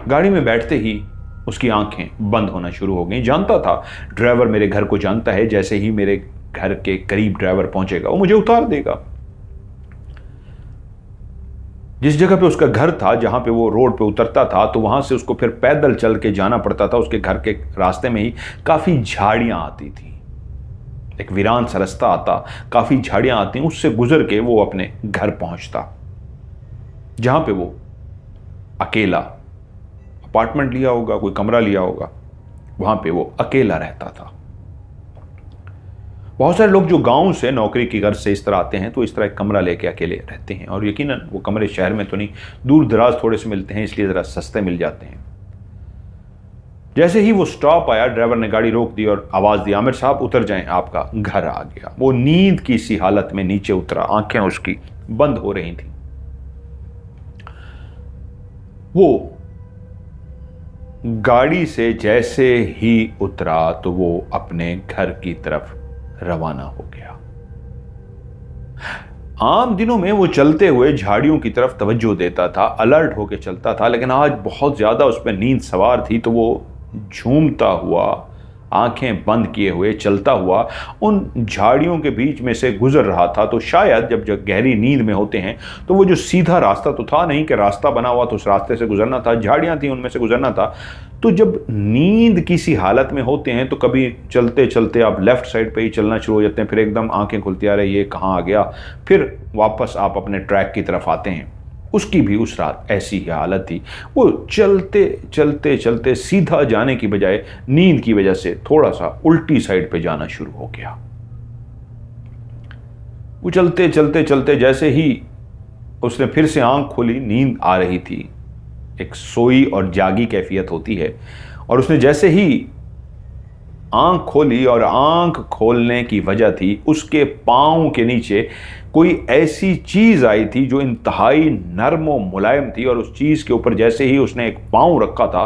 गाड़ी में बैठते ही उसकी आंखें बंद होना शुरू हो गई। जानता था ड्राइवर मेरे घर को जानता है, जैसे ही मेरे घर के करीब ड्राइवर पहुंचेगा वो मुझे उतार देगा। जिस जगह पे उसका घर था, जहां पे वो रोड पे उतरता था, तो वहां से उसको फिर पैदल चल के जाना पड़ता था। उसके घर के रास्ते में ही काफी झाड़ियां आती थी, एक वीरान सा रास्ता आता, काफी झाड़ियां आती, उससे गुजर के वो अपने घर पहुंचता, जहां पे वो अकेला अपार्टमेंट लिया होगा, कोई कमरा लिया होगा, वहां पे वो अकेला रहता था। बहुत सारे लोग जो गांव से नौकरी की गर्ज से इस तरह आते हैं तो इस तरह एक कमरा लेके अकेले रहते हैं, और यकीनन वो कमरे शहर में तो नहीं, दूर दराज थोड़े से मिलते हैं, इसलिए जरा सस्ते मिल जाते हैं। जैसे ही वो स्टॉप आया, ड्राइवर ने गाड़ी रोक दी और आवाज दी, आमिर साहब उतर जाएं, आपका घर आ गया। वो नींद की सी हालत में नीचे उतरा, आंखें उसकी बंद हो रही थी। वो गाड़ी से जैसे ही उतरा तो वो अपने घर की तरफ रवाना हो गया। आम दिनों में वो चलते हुए झाड़ियों की तरफ तवज्जो देता था, अलर्ट होकर चलता था, लेकिन आज बहुत ज्यादा उस पर नींद सवार थी, तो वो झूमता हुआ, आंखें बंद किए हुए चलता हुआ उन झाड़ियों के बीच में से गुजर रहा था। तो शायद जब गहरी नींद में होते हैं तो वो जो सीधा रास्ता तो था नहीं कि रास्ता बना हुआ तो उस रास्ते से गुजरना था, झाड़ियां थी उनमें से गुजरना था। तो जब नींद किसी हालत में होते हैं तो कभी चलते चलते आप लेफ्ट साइड पे ही चलना शुरू हो जाते हैं, फिर एकदम आंखें खुलती आ रही, ये कहाँ आ गया, फिर वापस आप अपने ट्रैक की तरफ आते हैं। उसकी भी उस रात ऐसी ही हालत थी। वो चलते चलते चलते सीधा जाने की बजाय नींद की वजह से थोड़ा सा उल्टी साइड पे जाना शुरू हो गया। वो चलते चलते चलते जैसे ही उसने फिर से आंख खोली, नींद आ रही थी, एक सोई और जागी कैफियत होती है, और उसने जैसे ही आंख खोली और आंख खोलने की वजह थी उसके पांव के नीचे कोई ऐसी चीज आई थी जो इंतहाई नर्म और मुलायम थी, और उस चीज के ऊपर जैसे ही उसने एक पांव रखा था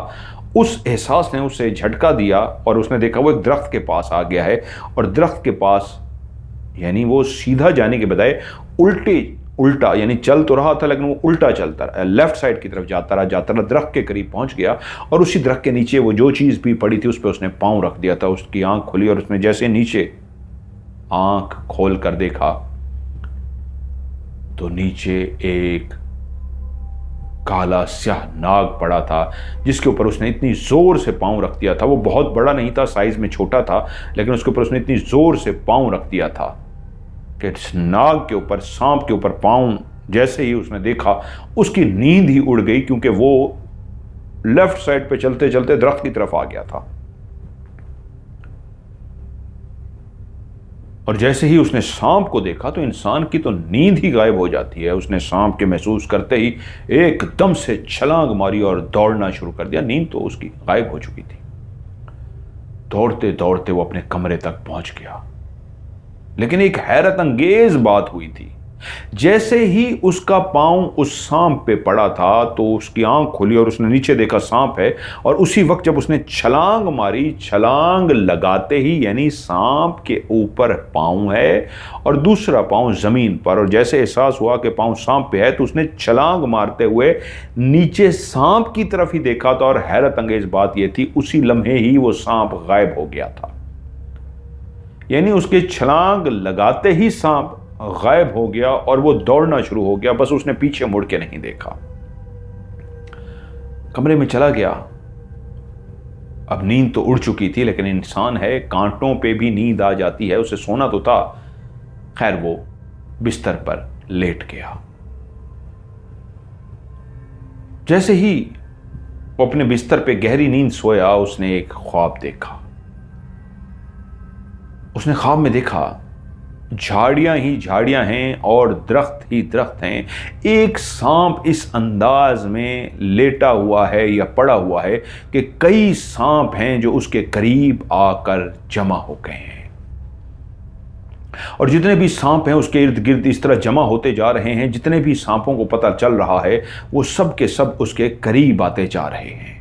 उस एहसास ने उसे झटका दिया और उसने देखा वो एक दरख्त के पास आ गया है, और दरख्त के पास यानी वो सीधा जाने के बजाय उल्टा यानी चल तो रहा था लेकिन वो उल्टा चलता रहा, लेफ्ट साइड की तरफ जाता रहा, दरख्त के करीब पहुंच गया और उसी दरख्त के नीचे वो जो चीज़ भी पड़ी थी उस पर उसने पाँव रख दिया था। उसकी आंख खुली और उसने जैसे नीचे आंख खोल कर देखा तो नीचे एक काला स्याह नाग पड़ा था, जिसके ऊपर उसने इतनी जोर से पांव रख दिया था। वो बहुत बड़ा नहीं था, साइज में छोटा था, लेकिन उसके ऊपर उसने इतनी जोर से पांव रख दिया था कि इस नाग के ऊपर, सांप के ऊपर पांव जैसे ही उसने देखा उसकी नींद ही उड़ गई, क्योंकि वो लेफ्ट साइड पे चलते चलते दरख्त की तरफ आ गया था। और जैसे ही उसने सांप को देखा तो इंसान की तो नींद ही गायब हो जाती है। उसने सांप के महसूस करते ही एकदम से छलांग मारी और दौड़ना शुरू कर दिया। नींद तो उसकी गायब हो चुकी थी। दौड़ते दौड़ते वो अपने कमरे तक पहुंच गया, लेकिन एक हैरत अंगेज बात हुई थी। जैसे ही उसका पांव उस सांप पे पड़ा था तो उसकी आंख खुली और उसने नीचे देखा सांप है, और उसी वक्त जब उसने छलांग मारी, छलांग लगाते ही यानी सांप के ऊपर पांव है और दूसरा पांव जमीन पर, और जैसे एहसास हुआ कि पांव सांप पे है तो उसने छलांग मारते हुए नीचे सांप की तरफ ही देखा था। और हैरत अंगेज बात यह थी, उसी लम्हे ही वो सांप गायब हो गया था। यानी उसके छलांग लगाते ही सांप गायब हो गया और वो दौड़ना शुरू हो गया, बस उसने पीछे मुड़ के नहीं देखा। कमरे में चला गया। अब नींद तो उड़ चुकी थी, लेकिन इंसान है, कांटों पे भी नींद आ जाती है, उसे सोना तो था। खैर वो बिस्तर पर लेट गया। जैसे ही वो अपने बिस्तर पे गहरी नींद सोया, उसने एक ख्वाब देखा। उसने ख्वाब में देखा झाड़ियां ही झाड़ियां हैं और दरख्त ही दरख्त हैं। एक सांप इस अंदाज में लेटा हुआ है या पड़ा हुआ है कि कई सांप हैं जो उसके करीब आकर जमा हो गए हैं, और जितने भी सांप हैं उसके इर्द गिर्द इस तरह जमा होते जा रहे हैं। जितने भी सांपों को पता चल रहा है वो सब के सब उसके करीब आते जा रहे हैं।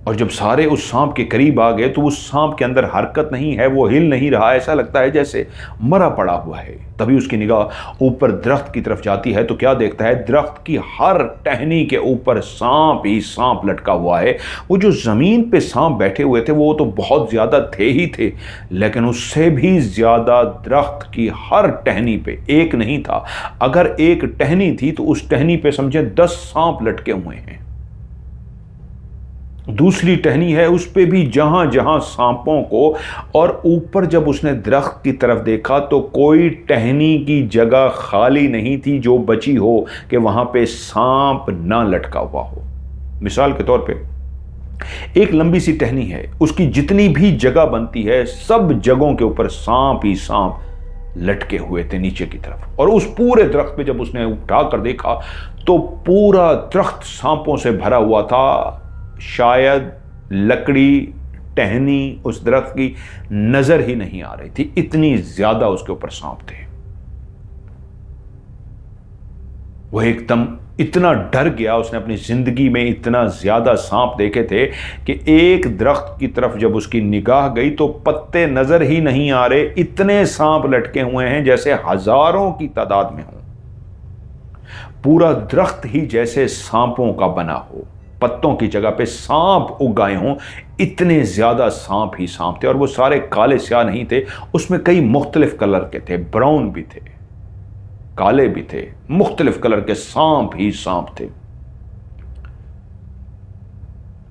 और जब सारे उस सांप के करीब आ गए तो उस सांप के अंदर हरकत नहीं है, वो हिल नहीं रहा, ऐसा लगता है जैसे मरा पड़ा हुआ है। तभी उसकी निगाह ऊपर दरख्त की तरफ जाती है तो क्या देखता है, दरख्त की हर टहनी के ऊपर सांप ही सांप लटका हुआ है। वो जो जमीन पे सांप बैठे हुए थे वो तो बहुत ज्यादा थे ही थे, लेकिन उससे भी ज्यादा दरख्त की हर टहनी पे, एक नहीं था, अगर एक टहनी थी तो उस टहनी पे समझे 10 सांप लटके हुए हैं। दूसरी टहनी है, उस पे भी जहां जहां सांपों को, और ऊपर जब उसने दरख्त की तरफ देखा तो कोई टहनी की जगह खाली नहीं थी जो बची हो कि वहां पे सांप ना लटका हुआ हो। मिसाल के तौर पे एक लंबी सी टहनी है, उसकी जितनी भी जगह बनती है सब जगहों के ऊपर सांप ही सांप लटके हुए थे नीचे की तरफ। और उस पूरे दरख्त पे जब उसने उठाकर देखा तो पूरा दरख्त सांपों से भरा हुआ था। शायद लकड़ी, टहनी उस दरख्त की नजर ही नहीं आ रही थी, इतनी ज्यादा उसके ऊपर सांप थे। वह एकदम इतना डर गया, उसने अपनी जिंदगी में इतना ज्यादा सांप देखे थे कि एक दरख्त की तरफ जब उसकी निगाह गई तो पत्ते नजर ही नहीं आ रहे, इतने सांप लटके हुए हैं जैसे हजारों की तादाद में हो। पूरा दरख्त ही जैसे सांपों का बना हो, पत्तों की जगह पे सांप उगाए हों, इतने ज्यादा सांप ही सांप थे। और वो सारे काले स्याह नहीं थे, उसमें कई मुख्तलिफ कलर के थे, ब्राउन भी थे, काले भी थे, मुख्तलिफ कलर के सांप ही सांप थे।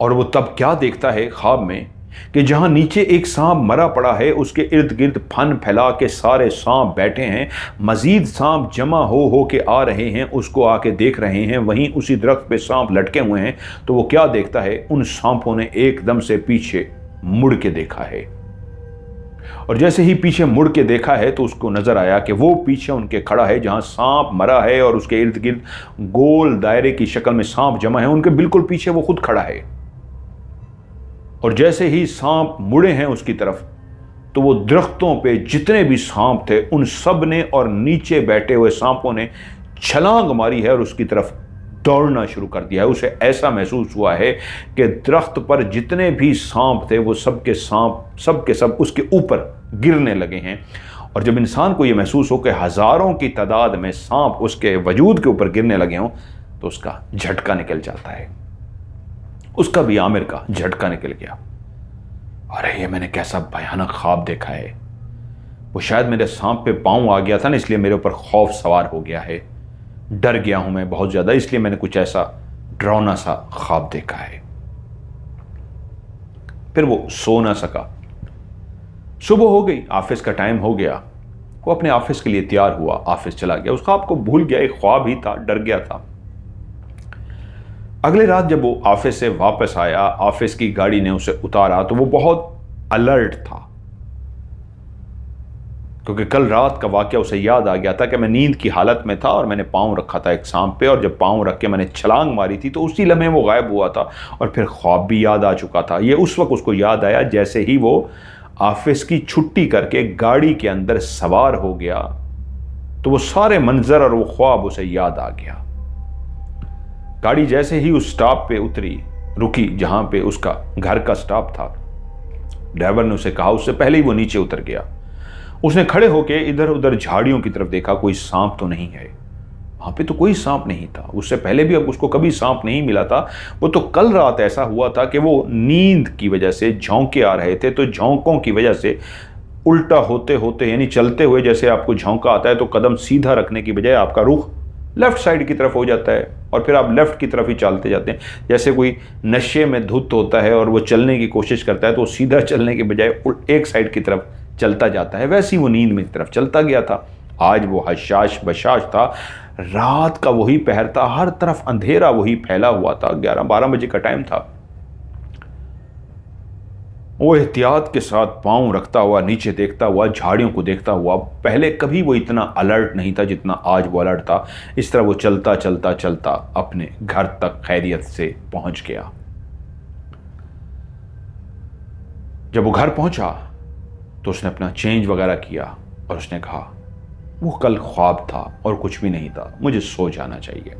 और वो तब क्या देखता है ख्वाब में कि जहां नीचे एक सांप मरा पड़ा है उसके इर्द गिर्द फन फैला के सारे सांप बैठे हैं, मजीद सांप जमा हो के आ रहे हैं, उसको आके देख रहे हैं। वहीं उसी दरख्त पे सांप लटके हुए हैं तो वो क्या देखता है, उन सांपों ने एकदम से पीछे मुड़ के देखा है। और जैसे ही पीछे मुड़ के देखा है तो उसको नजर आया कि वो पीछे उनके खड़ा है जहां सांप मरा है और उसके इर्द गिर्द गोल दायरे की शक्ल में सांप जमा है, उनके बिल्कुल पीछे वो खुद खड़ा है। और जैसे ही सांप मुड़े हैं उसकी तरफ तो वो दरख्तों पे जितने भी सांप थे उन सब ने और नीचे बैठे हुए सांपों ने छलांग मारी है और उसकी तरफ दौड़ना शुरू कर दिया है। उसे ऐसा महसूस हुआ है कि दरख्त पर जितने भी सांप थे वो सब के सब उसके ऊपर गिरने लगे हैं। और जब इंसान को ये महसूस हो कि हज़ारों की तादाद में सांप उसके वजूद के ऊपर गिरने लगे हों तो उसका झटका निकल जाता है। उसका भी आमिर का झटका निकल गया। अरे ये मैंने कैसा भयानक ख्वाब देखा है। वो शायद मेरे सांप पे पाँव आ गया था ना, इसलिए मेरे ऊपर खौफ सवार हो गया है। डर गया हूं मैं बहुत ज्यादा, इसलिए मैंने कुछ ऐसा डरावना सा ख्वाब देखा है। फिर वो सो ना सका। सुबह हो गई, ऑफिस का टाइम हो गया। वो अपने ऑफिस के लिए तैयार हुआ, ऑफिस चला गया। उस ख्वाब को भूल गया, एक ख्वाब ही था, डर गया था। अगले रात जब वो ऑफिस से वापस आया, ऑफिस की गाड़ी ने उसे उतारा तो वो बहुत अलर्ट था, क्योंकि कल रात का वाकया उसे याद आ गया था कि मैं नींद की हालत में था और मैंने पाँव रखा था एक सांप पे, और जब पाँव रख के मैंने छलांग मारी थी तो उसी लम्हे वो गायब हुआ था और फिर ख्वाब भी याद आ चुका था। ये उस वक्त उसको याद आया जैसे ही वो ऑफिस की छुट्टी करके गाड़ी के अंदर सवार हो गया, तो वो सारे मंजर और वो ख्वाब उसे याद आ गया। गाड़ी जैसे ही उस स्टॉप पे रुकी जहां पे उसका घर का स्टॉप था, ड्राइवर ने उसे कहा, उससे पहले ही वो नीचे उतर गया। उसने खड़े होकर इधर उधर झाड़ियों की तरफ देखा, कोई सांप तो नहीं है। वहां पे तो कोई सांप नहीं था। उससे पहले भी अब उसको कभी सांप नहीं मिला था। वो तो कल रात ऐसा हुआ था कि वो नींद की वजह से झोंके आ रहे थे, तो झोंकों की वजह से उल्टा होते होते, यानी चलते हुए जैसे आपको झोंका आता है तो कदम सीधा रखने की बजाय आपका रुख लेफ्ट साइड की तरफ हो जाता है और फिर आप लेफ्ट की तरफ ही चलते जाते हैं। जैसे कोई नशे में धुत होता है और वो चलने की कोशिश करता है तो सीधा चलने के बजाय एक साइड की तरफ चलता जाता है, वैसे ही वो नींद में की तरफ चलता गया था। आज वो हशाश बशाश था, रात का वही पहर था, हर तरफ अंधेरा वही फैला हुआ था। 11-12 बजे का टाइम था। वो एहतियात के साथ पांव रखता हुआ, नीचे देखता हुआ, झाड़ियों को देखता हुआ, पहले कभी वो इतना अलर्ट नहीं था जितना आज वो अलर्ट था। इस तरह वो चलता चलता चलता अपने घर तक खैरियत से पहुंच गया। जब वो घर पहुंचा तो उसने अपना चेंज वगैरह किया और उसने कहा वो कल ख्वाब था और कुछ भी नहीं था, मुझे सो जाना चाहिए।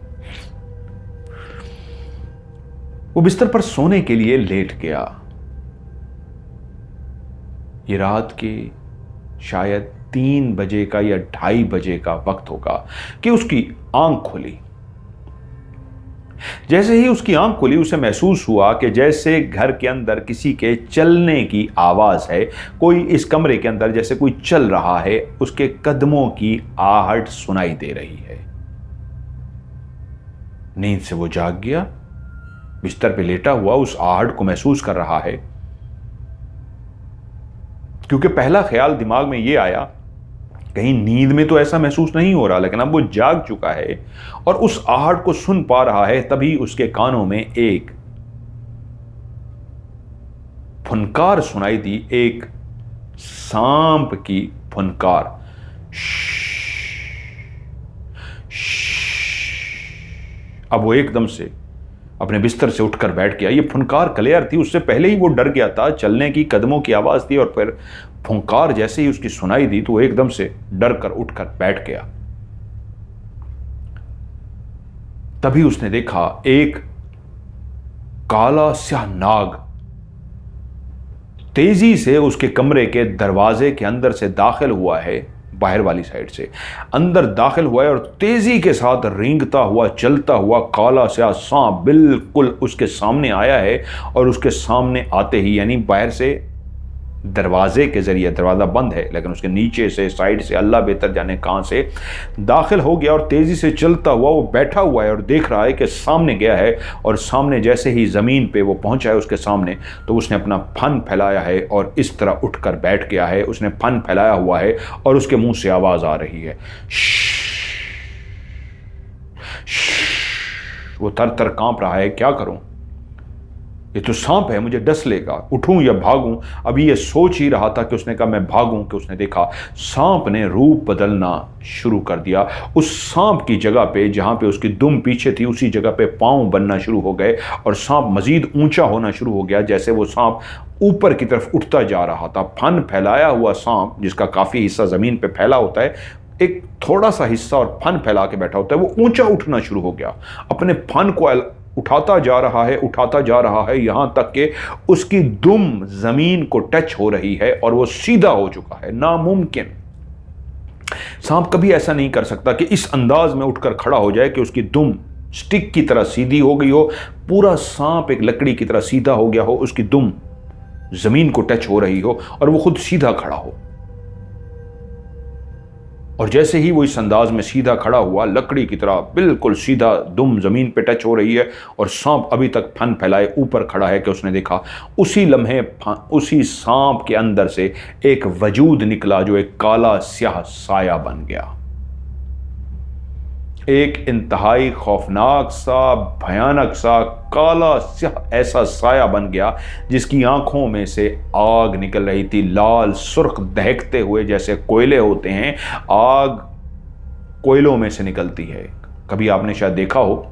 वो बिस्तर पर सोने के लिए लेट गया। ये रात के शायद 3 बजे का या 2:30 बजे का वक्त होगा कि उसकी आंख खुली। जैसे ही उसकी आंख खुली उसे महसूस हुआ कि जैसे घर के अंदर किसी के चलने की आवाज है, कोई इस कमरे के अंदर जैसे कोई चल रहा है, उसके कदमों की आहट सुनाई दे रही है। नींद से वो जाग गया, बिस्तर पे लेटा हुआ उस आहट को महसूस कर रहा है, क्योंकि पहला ख्याल दिमाग में ये आया कहीं नींद में तो ऐसा महसूस नहीं हो रहा, लेकिन अब वो जाग चुका है और उस आहट को सुन पा रहा है। तभी उसके कानों में एक फुनकार सुनाई दी, एक सांप की फुनकार। अब वो एकदम से अपने बिस्तर से उठकर बैठ गया। ये फुनकार क्लियर थी, उससे पहले ही वो डर गया था। चलने की कदमों की आवाज थी और फिर फुंकार जैसे ही उसकी सुनाई दी तो वो एकदम से डर कर उठकर बैठ गया। तभी उसने देखा एक काला स्याह नाग तेजी से उसके कमरे के दरवाजे के अंदर से दाखिल हुआ है, बाहर वाली साइड से अंदर दाखिल हुआ है और तेजी के साथ रेंगता हुआ चलता हुआ काला स्याह सांप बिल्कुल उसके सामने आया है। और उसके सामने आते ही, यानी बाहर से दरवाजे के जरिए, दरवाजा बंद है लेकिन उसके नीचे से, साइड से, अल्लाह बेहतर जाने कहां से दाखिल हो गया और तेजी से चलता हुआ वो बैठा हुआ है और देख रहा है कि सामने गया है। और सामने जैसे ही जमीन पे वो पहुंचा है उसके सामने, तो उसने अपना फन फैलाया है और इस तरह उठकर बैठ गया है। उसने फन फैलाया हुआ है और उसके मुंह से आवाज आ रही है, वो तर तर कांप रहा है, क्या करूं, ये तो सांप है, मुझे डस लेगा, उठूं या भागूं। अभी ये सोच ही रहा था कि उसने कहा मैं भागूं कि उसने देखा सांप ने रूप बदलना शुरू कर दिया। उस सांप की जगह पे, जहां पे उसकी दुम पीछे थी, उसी जगह पे पांव बनना शुरू हो गए और सांप मजीद ऊंचा होना शुरू हो गया। जैसे वो सांप ऊपर की तरफ उठता जा रहा था, फन फैलाया हुआ सांप जिसका काफी हिस्सा जमीन पे फैला होता है, एक थोड़ा सा हिस्सा और फन फैला के बैठा होता है, वो ऊंचा उठना शुरू हो गया, अपने फन को उठाता जा रहा है, उठाता जा रहा है, यहां तक कि उसकी दुम जमीन को टच हो रही है और वो सीधा हो चुका है। नामुमकिन। सांप कभी ऐसा नहीं कर सकता कि इस अंदाज में उठकर खड़ा हो जाए कि उसकी दुम स्टिक की तरह सीधी हो गई हो, पूरा सांप एक लकड़ी की तरह सीधा हो गया हो, उसकी दुम जमीन को टच हो रही हो और वो खुद सीधा खड़ा हो। और जैसे ही वो इस अंदाज में सीधा खड़ा हुआ, लकड़ी की तरह बिल्कुल सीधा, दुम जमीन पे टच हो रही है और सांप अभी तक फन फैलाए ऊपर खड़ा है, कि उसने देखा उसी लम्हे उसी सांप के अंदर से एक वजूद निकला जो एक काला स्याह साया बन गया। एक इंतहाई खौफनाक सा, भयानक सा, काला स्याह ऐसा साया बन गया जिसकी आंखों में से आग निकल रही थी, लाल सुर्ख दहकते हुए, जैसे कोयले होते हैं, आग कोयलों में से निकलती है। कभी आपने शायद देखा हो,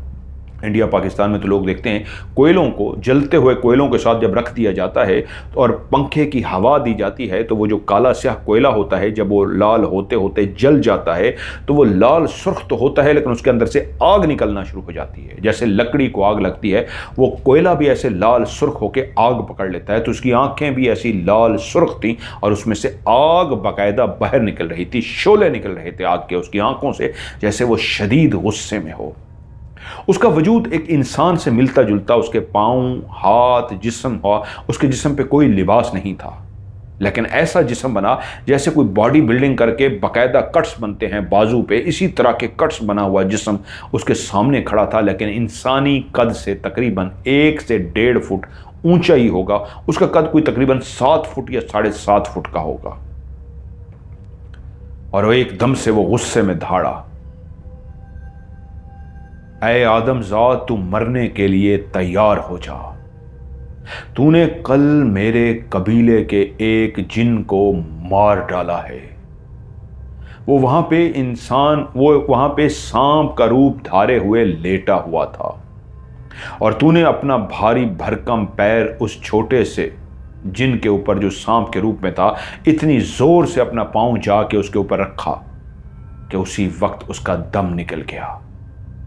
इंडिया पाकिस्तान में तो लोग देखते हैं कोयलों को, जलते हुए कोयलों के साथ जब रख दिया जाता है और पंखे की हवा दी जाती है तो वो जो काला स्याह कोयला होता है, जब वो लाल होते होते जल जाता है तो वो लाल सुर्ख तो होता है लेकिन उसके अंदर से आग निकलना शुरू हो जाती है। जैसे लकड़ी को आग लगती है, वो कोयला भी ऐसे लाल सुर्ख होकर आग पकड़ लेता है। तो उसकी आंखें भी ऐसी लाल सुर्ख थी और उसमें से आग बाकायदा बाहर निकल रही थी, शोले निकल रहे थे आग के उसकी आंखों से, जैसे वो शदीद गुस्से में हो। उसका वजूद एक इंसान से मिलता जुलता, उसके पांव, हाथ, जिस्म हुआ, उसके जिस्म पे कोई लिबास नहीं था, लेकिन ऐसा जिस्म बना जैसे कोई बॉडी बिल्डिंग करके बाकायदा कट्स बनते हैं बाजू पे, इसी तरह के कट्स बना हुआ जिस्म उसके सामने खड़ा था, लेकिन इंसानी कद से तकरीबन 1 से 1.5 फुट ऊंचा ही होगा। उसका कद कोई तकरीबन 7 फुट या 7.5 फुट का होगा। और वो एकदम से वो गुस्से में धाड़ा, ऐ आदमजाद, तू मरने के लिए तैयार हो जा। तूने कल मेरे कबीले के एक जिन को मार डाला है। वो वहां पे सांप का रूप धारे हुए लेटा हुआ था और तूने अपना भारी भरकम पैर उस छोटे से जिन के ऊपर जो सांप के रूप में था, इतनी जोर से अपना पांव जाके उसके ऊपर रखा कि उसी वक्त उसका दम निकल गया।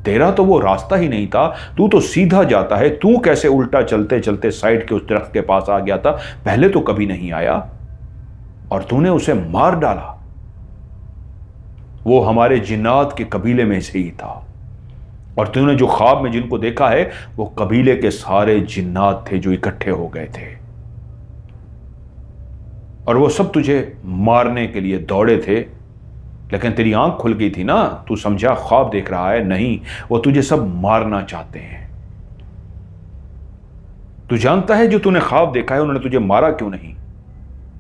तेरा तो वो रास्ता ही नहीं था, तू तो सीधा जाता है, तू कैसे उल्टा चलते चलते साइड के उस दरख्त के पास आ गया था? पहले तो कभी नहीं आया और तूने उसे मार डाला। वो हमारे जिन्नात के कबीले में से ही था और तूने जो ख्वाब में जिनको देखा है वो कबीले के सारे जिन्नात थे जो इकट्ठे हो गए थे और वो सब तुझे मारने के लिए दौड़े थे, लेकिन तेरी आंख खुल गई थी ना, तू समझा ख्वाब देख रहा है। नहीं, वो तुझे सब मारना चाहते हैं। तू जानता है जो तूने ख्वाब देखा है उन्होंने तुझे मारा क्यों नहीं?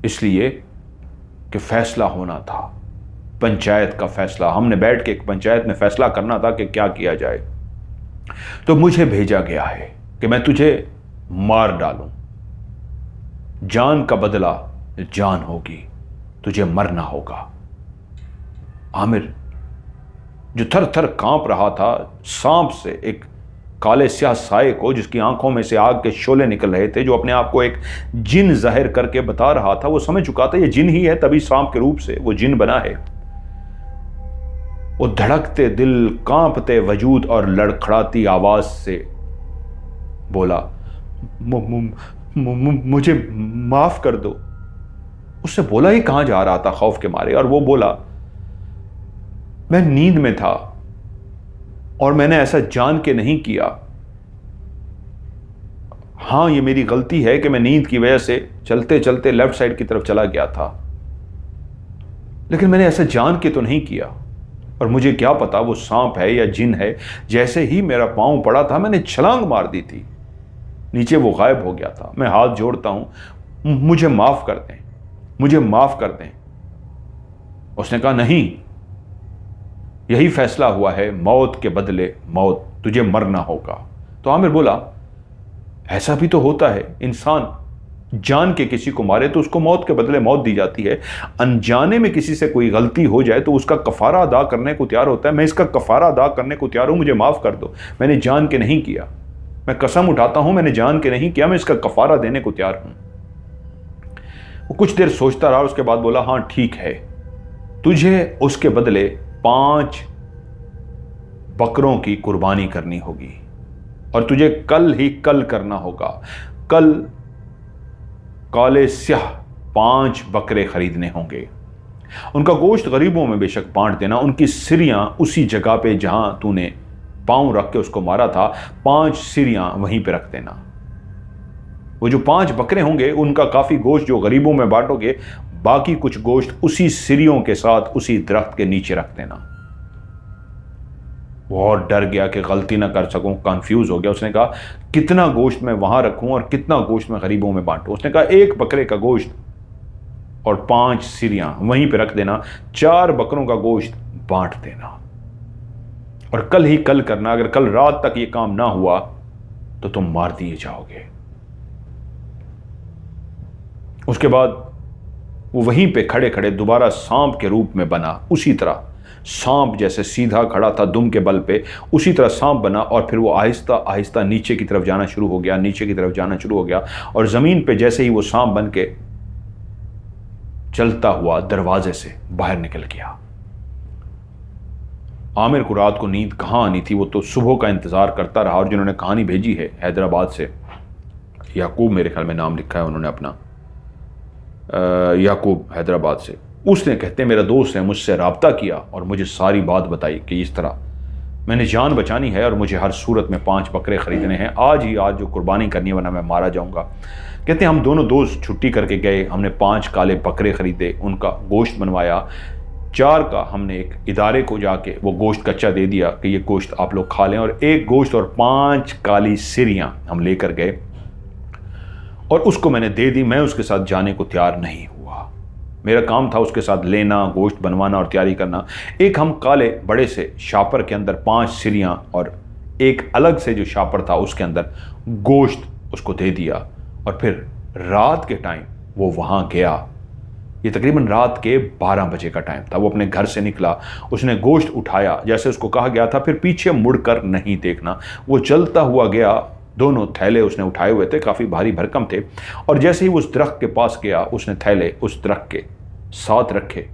इसलिए कि फैसला होना था, पंचायत का फैसला। हमने बैठ के एक पंचायत में फैसला करना था कि क्या किया जाए। तो मुझे भेजा गया है कि मैं तुझे मार डालूं। जान का बदला जान होगी, तुझे मरना होगा। आमिर जो थर थर कांप रहा था सांप से, एक काले स्याह साए को जिसकी आंखों में से आग के शोले निकल रहे थे, जो अपने आप को एक जिन जाहिर करके बता रहा था, वो समझ चुका था ये जिन ही है, तभी सांप के रूप से वो जिन बना है। वो धड़कते दिल, कांपते वजूद और लड़खड़ाती आवाज से बोला, मुझे माफ कर दो। उससे बोला ही कहां जा रहा था खौफ के मारे, और वो बोला, मैं नींद में था और मैंने ऐसा जान के नहीं किया। हां, ये मेरी गलती है कि मैं नींद की वजह से चलते चलते लेफ्ट साइड की तरफ चला गया था, लेकिन मैंने ऐसा जान के तो नहीं किया। और मुझे क्या पता वो सांप है या जिन है। जैसे ही मेरा पांव पड़ा था मैंने छलांग मार दी थी, नीचे वो गायब हो गया था। मैं हाथ जोड़ता हूं, मुझे माफ कर दें, मुझे माफ कर दें। उसने कहा, नहीं, यही फैसला हुआ है, मौत के बदले मौत, तुझे मरना होगा। तो आमिर बोला, ऐसा भी तो होता है, इंसान जान के किसी को मारे तो उसको मौत के बदले मौत दी जाती है। अनजाने में किसी से कोई गलती हो जाए तो उसका कफारा अदा करने को तैयार होता है। मैं इसका कफारा अदा करने को तैयार हूं, मुझे माफ कर दो, मैंने जान के नहीं किया। मैं कसम उठाता हूं, मैंने जान के नहीं किया, मैं इसका कफारा देने को तैयार हूं। वो कुछ देर सोचता रहा, उसके बाद बोला, हां ठीक है, तुझे उसके बदले 5 बकरों की कुर्बानी करनी होगी और तुझे कल ही कल करना होगा। कल काले स्याह 5 बकरे खरीदने होंगे। उनका गोश्त गरीबों में बेशक बांट देना। उनकी सिरियां उसी जगह पे जहां तूने पांव रख के उसको मारा था, 5 सिरियां वहीं पे रख देना। वो जो 5 बकरे होंगे उनका काफी गोश्त जो गरीबों में बांटोगे, बाकी कुछ गोश्त उसी सिरियों के साथ उसी दरख्त के नीचे रख देना। वो और डर गया कि गलती ना कर सकूं, कंफ्यूज हो गया। उसने कहा कितना गोश्त मैं वहां रखूं और कितना गोश्त मैं गरीबों में बांटूं। उसने कहा 1 बकरे का गोश्त और 5 सिरियां वहीं पे रख देना, 4 बकरों का गोश्त बांट देना और कल ही कल करना। अगर कल रात तक ये काम ना हुआ तो तुम मार दिए जाओगे। उसके बाद वो वहीं पे खड़े खड़े दोबारा सांप के रूप में बना, उसी तरह सांप जैसे सीधा खड़ा था दुम के बल पे, उसी तरह सांप बना और फिर वो आहिस्ता आहिस्ता नीचे की तरफ जाना शुरू हो गया, नीचे की तरफ जाना शुरू हो गया और जमीन पे जैसे ही वो सांप बन के चलता हुआ दरवाजे से बाहर निकल गया। आमिर को रात को नींद कहां आनी थी, वो तो सुबह का इंतजार करता रहा। और जिन्होंने कहानी भेजी है हैदराबाद से, याकूब मेरे ख्याल में नाम लिखा है उन्होंने अपना, याकूब हैदराबाद से, उसने कहते हैं मेरा दोस्त है मुझसे रब्ता किया और मुझे सारी बात बताई कि इस तरह मैंने जान बचानी है और मुझे हर सूरत में 5 बकरे खरीदने हैं, आज ही आज जो कुर्बानी करनी है वरना मैं मारा जाऊंगा। कहते हैं हम दोनों दोस्त छुट्टी करके गए, हमने 5 काले बकरे खरीदे, उनका गोश्त बनवाया। 4 का हमने एक इदारे को जाके वो गोश्त कच्चा दे दिया कि ये गोश्त आप लोग खा लें, और 1 गोश्त और 5 काली सिरियां हम लेकर गए और उसको मैंने दे दी। मैं उसके साथ जाने को तैयार नहीं हुआ, मेरा काम था उसके साथ लेना, गोश्त बनवाना और तैयारी करना। एक हम काले बड़े से शापर के अंदर 5 सिरियां और एक अलग से जो शापर था उसके अंदर गोश्त उसको दे दिया और फिर रात के टाइम वो वहां गया। ये तकरीबन रात के 12 बजे का टाइम था। वो अपने घर से निकला, उसने गोश्त उठाया जैसे उसको कहा गया था, फिर पीछे मुड़कर नहीं देखना। वो चलता हुआ गया, दोनों थैले उसने उठाए हुए थे, काफ़ी भारी भरकम थे, और जैसे ही वो उस दरख्त के पास गया उसने थैले उस दरख्त के साथ रखे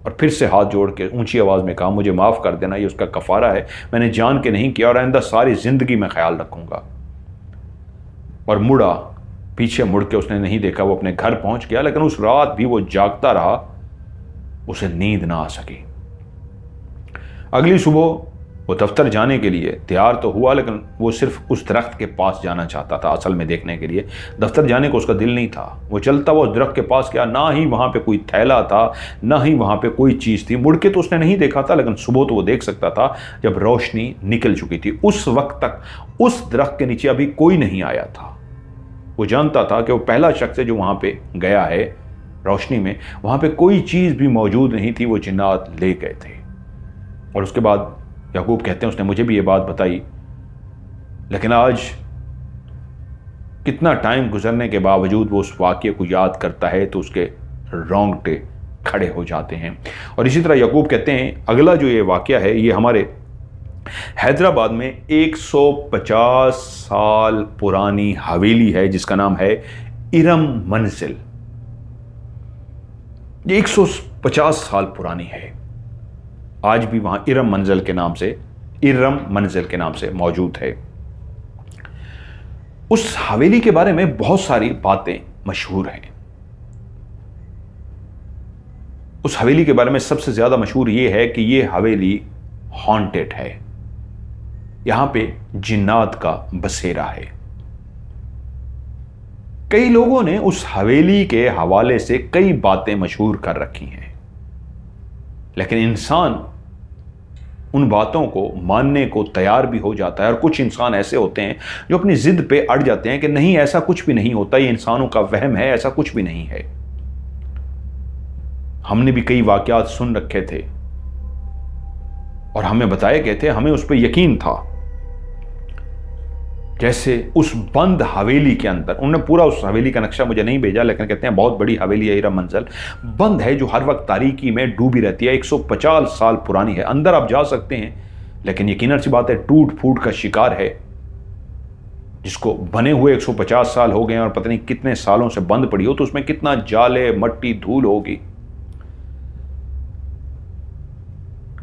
और फिर से हाथ जोड़ के ऊंची आवाज़ में कहा मुझे माफ़ कर देना, ये उसका कफ़ारा है, मैंने जान के नहीं किया और आइंदा सारी ज़िंदगी में ख्याल रखूँगा। और मुड़ा, पीछे मुड़ के उसने नहीं देखा, वो अपने घर पहुंच गया। लेकिन उस रात भी वो जागता रहा, उसे नींद ना आ सकी। अगली सुबह वो दफ्तर जाने के लिए तैयार तो हुआ, लेकिन वो सिर्फ उस दरख्त के पास जाना चाहता था असल में देखने के लिए। दफ्तर जाने को उसका दिल नहीं था। वो चलता हुआ उस दरख्त के पास गया, ना ही वहाँ पे कोई थैला था, ना ही वहाँ पे कोई चीज़ थी। मुड़ के तो उसने नहीं देखा था, लेकिन सुबह तो वो देख सकता था जब रोशनी निकल चुकी थी। उस वक्त तक उस दरख्त के नीचे अभी कोई नहीं आया था। वो जानता था कि वो पहला शख्स है जो वहाँ पे गया है रोशनी में, वहाँ पे कोई चीज़ भी मौजूद नहीं थी, वो जिन्नात ले गए थे। और उसके बाद याकूब कहते हैं उसने मुझे भी ये बात बताई, लेकिन आज कितना टाइम गुजरने के बावजूद वो उस वाक़ये को याद करता है तो उसके रोंगटे खड़े हो जाते हैं। और इसी तरह याकूब कहते हैं अगला जो ये वाक़या है ये हमारे हैदराबाद में 150 साल पुरानी हवेली है जिसका नाम है इरम मंजिल। ये 150 साल पुरानी है, आज भी वहां इरम मंजिल के नाम से मौजूद है। उस हवेली के बारे में बहुत सारी बातें मशहूर हैं। उस हवेली के बारे में सबसे ज्यादा मशहूर यह है कि यह हवेली हॉन्टेड है, यहां पे जिन्नात का बसेरा है। कई लोगों ने उस हवेली के हवाले से कई बातें मशहूर कर रखी हैं, लेकिन इंसान उन बातों को मानने को तैयार भी हो जाता है। और कुछ इंसान ऐसे होते हैं जो अपनी जिद पे अड़ जाते हैं कि नहीं ऐसा कुछ भी नहीं होता, ये इंसानों का वहम है, ऐसा कुछ भी नहीं है। हमने भी कई वाकयात सुन रखे थे और हमें बताए गए थे, हमें उस पर यकीन था। जैसे उस बंद हवेली के अंदर, उन्होंने पूरा उस हवेली का नक्शा मुझे नहीं भेजा, लेकिन कहते हैं बहुत बड़ी हवेली है इरम मंजिल, बंद है, जो हर वक्त तारीकी में डूबी रहती है। 150 साल पुरानी है। अंदर आप जा सकते हैं, लेकिन यकीनन सी बात है टूट फूट का शिकार है, जिसको बने हुए 150 साल हो गए और पता नहीं कितने सालों से बंद पड़ी हो, तो उसमें कितना जाले, मट्टी, धूल होगी।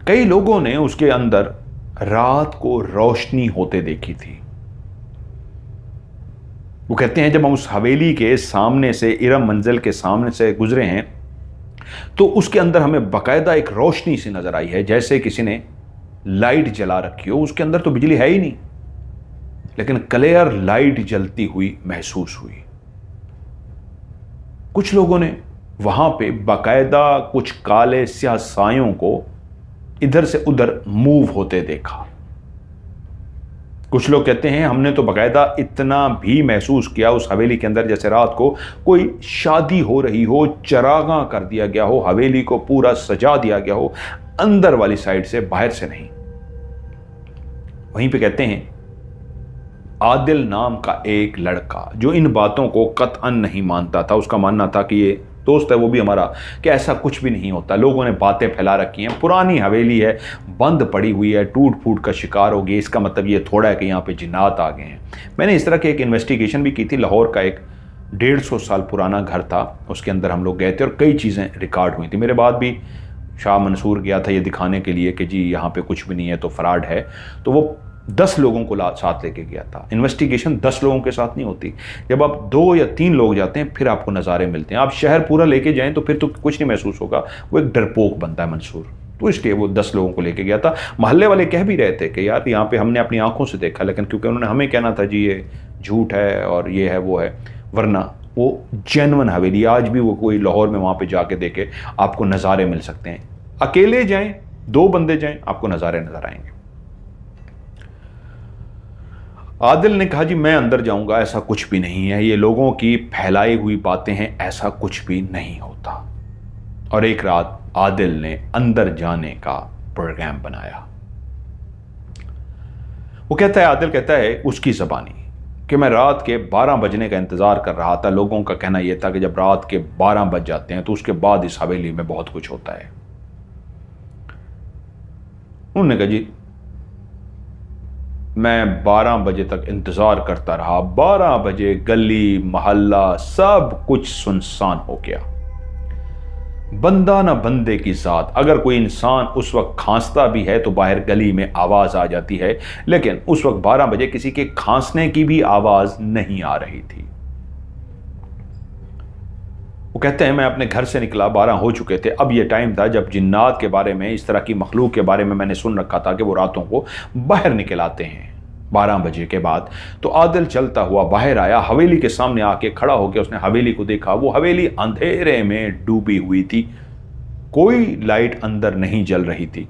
कई लोगों ने उसके अंदर रात को रोशनी होते देखी थी। वो कहते हैं जब हम उस हवेली के सामने से, इरम मंजिल के सामने से गुजरे हैं, तो उसके अंदर हमें बाकायदा एक रोशनी सी नजर आई है, जैसे किसी ने लाइट जला रखी हो। उसके अंदर तो बिजली है ही नहीं, लेकिन क्लियर लाइट जलती हुई महसूस हुई। कुछ लोगों ने वहां पे बाकायदा कुछ काले स्याह सायों को इधर से उधर मूव होते देखा। कुछ लोग कहते हैं हमने तो बाकायदा इतना भी महसूस किया उस हवेली के अंदर जैसे रात को कोई शादी हो रही हो, चरागा कर दिया गया हो, हवेली को पूरा सजा दिया गया हो, अंदर वाली साइड से, बाहर से नहीं। वहीं पे कहते हैं आदिल नाम का एक लड़का जो इन बातों को कतअन नहीं मानता था, उसका मानना था कि ये दोस्त है वो भी हमारा, कि ऐसा कुछ भी नहीं होता, लोगों ने बातें फैला रखी हैं, पुरानी हवेली है, बंद पड़ी हुई है, टूट फूट का शिकार हो गई, इसका मतलब ये थोड़ा है कि यहाँ पे जिन्नात आ गए हैं। मैंने इस तरह की एक इन्वेस्टिगेशन भी की थी। लाहौर का एक 150 साल पुराना घर था, उसके अंदर हम लोग गए थे और कई चीज़ें रिकॉर्ड हुई थी। मेरे बाद भी शाह मंसूर गया था ये दिखाने के लिए कि जी यहाँ पे कुछ भी नहीं है तो फ्रॉड है, तो वो 10 लोगों को साथ लेके गया था। इन्वेस्टिगेशन 10 लोगों के साथ नहीं होती, जब आप 2 या 3 लोग जाते हैं फिर आपको नज़ारे मिलते हैं। आप शहर पूरा लेके जाएं तो फिर तो कुछ नहीं महसूस होगा, वो एक डरपोक बनता है मंसूर। तो इसलिए वो 10 लोगों को लेके गया था। मोहल्ले वाले कह भी रहे थे कि यार यहाँ पे हमने अपनी आंखों से देखा, लेकिन क्योंकि उन्होंने हमें कहना था जी ये झूठ है और ये है वो है, वरना वो जेन्युइन हवेली आज भी वो कोई लाहौर में वहाँ पर जाके देखे आपको नज़ारे मिल सकते हैं। अकेले जाएँ, 2 बंदे जाएँ, आपको नज़ारे नज़र आएंगे। आदिल ने कहा जी मैं अंदर जाऊंगा, ऐसा कुछ भी नहीं है, ये लोगों की फैलाई हुई बातें हैं, ऐसा कुछ भी नहीं होता। और एक रात आदिल ने अंदर जाने का प्रोग्राम बनाया। वो कहता है, आदिल कहता है उसकी ज़बानी कि मैं रात के 12 बजने का इंतज़ार कर रहा था। लोगों का कहना यह था कि जब रात के 12 बज जाते हैं तो उसके बाद इस हवेली में बहुत कुछ होता है। उन्होंने कहा जी मैं 12 बजे तक इंतज़ार करता रहा। 12 बजे गली मोहल्ला सब कुछ सुनसान हो गया, बंदा ना बंदे की जात। अगर कोई इंसान उस वक्त खांसता भी है तो बाहर गली में आवाज़ आ जाती है, लेकिन उस वक्त 12 बजे किसी के खांसने की भी आवाज़ नहीं आ रही थी। वो कहते हैं मैं अपने घर से निकला, 12 हो चुके थे। अब ये टाइम था जब जिन्नात के बारे में, इस तरह की मखलूक के बारे में मैंने सुन रखा था कि वो रातों को बाहर निकल आते हैं 12 बजे के बाद। तो आदिल चलता हुआ बाहर आया, हवेली के सामने आके खड़ा होकर उसने हवेली को देखा। वो हवेली अंधेरे में डूबी हुई थी, कोई लाइट अंदर नहीं जल रही थी,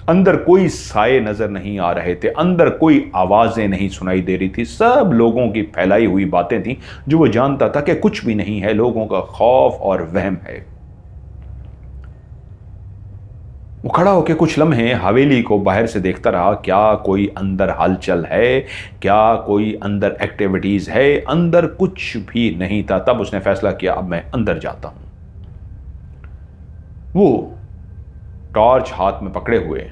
अंदर कोई साए नजर नहीं आ रहे थे, अंदर कोई आवाजें नहीं सुनाई दे रही थी। सब लोगों की फैलाई हुई बातें थी जो वो जानता था कि कुछ भी नहीं है, लोगों का खौफ और वहम है। वो खड़ा होकर कुछ लम्हे हवेली को बाहर से देखता रहा, क्या कोई अंदर हलचल है, क्या कोई अंदर एक्टिविटीज है। अंदर कुछ भी नहीं था। तब उसने फैसला किया अब मैं अंदर जाता हूं। वो टॉर्च हाथ में पकड़े हुए,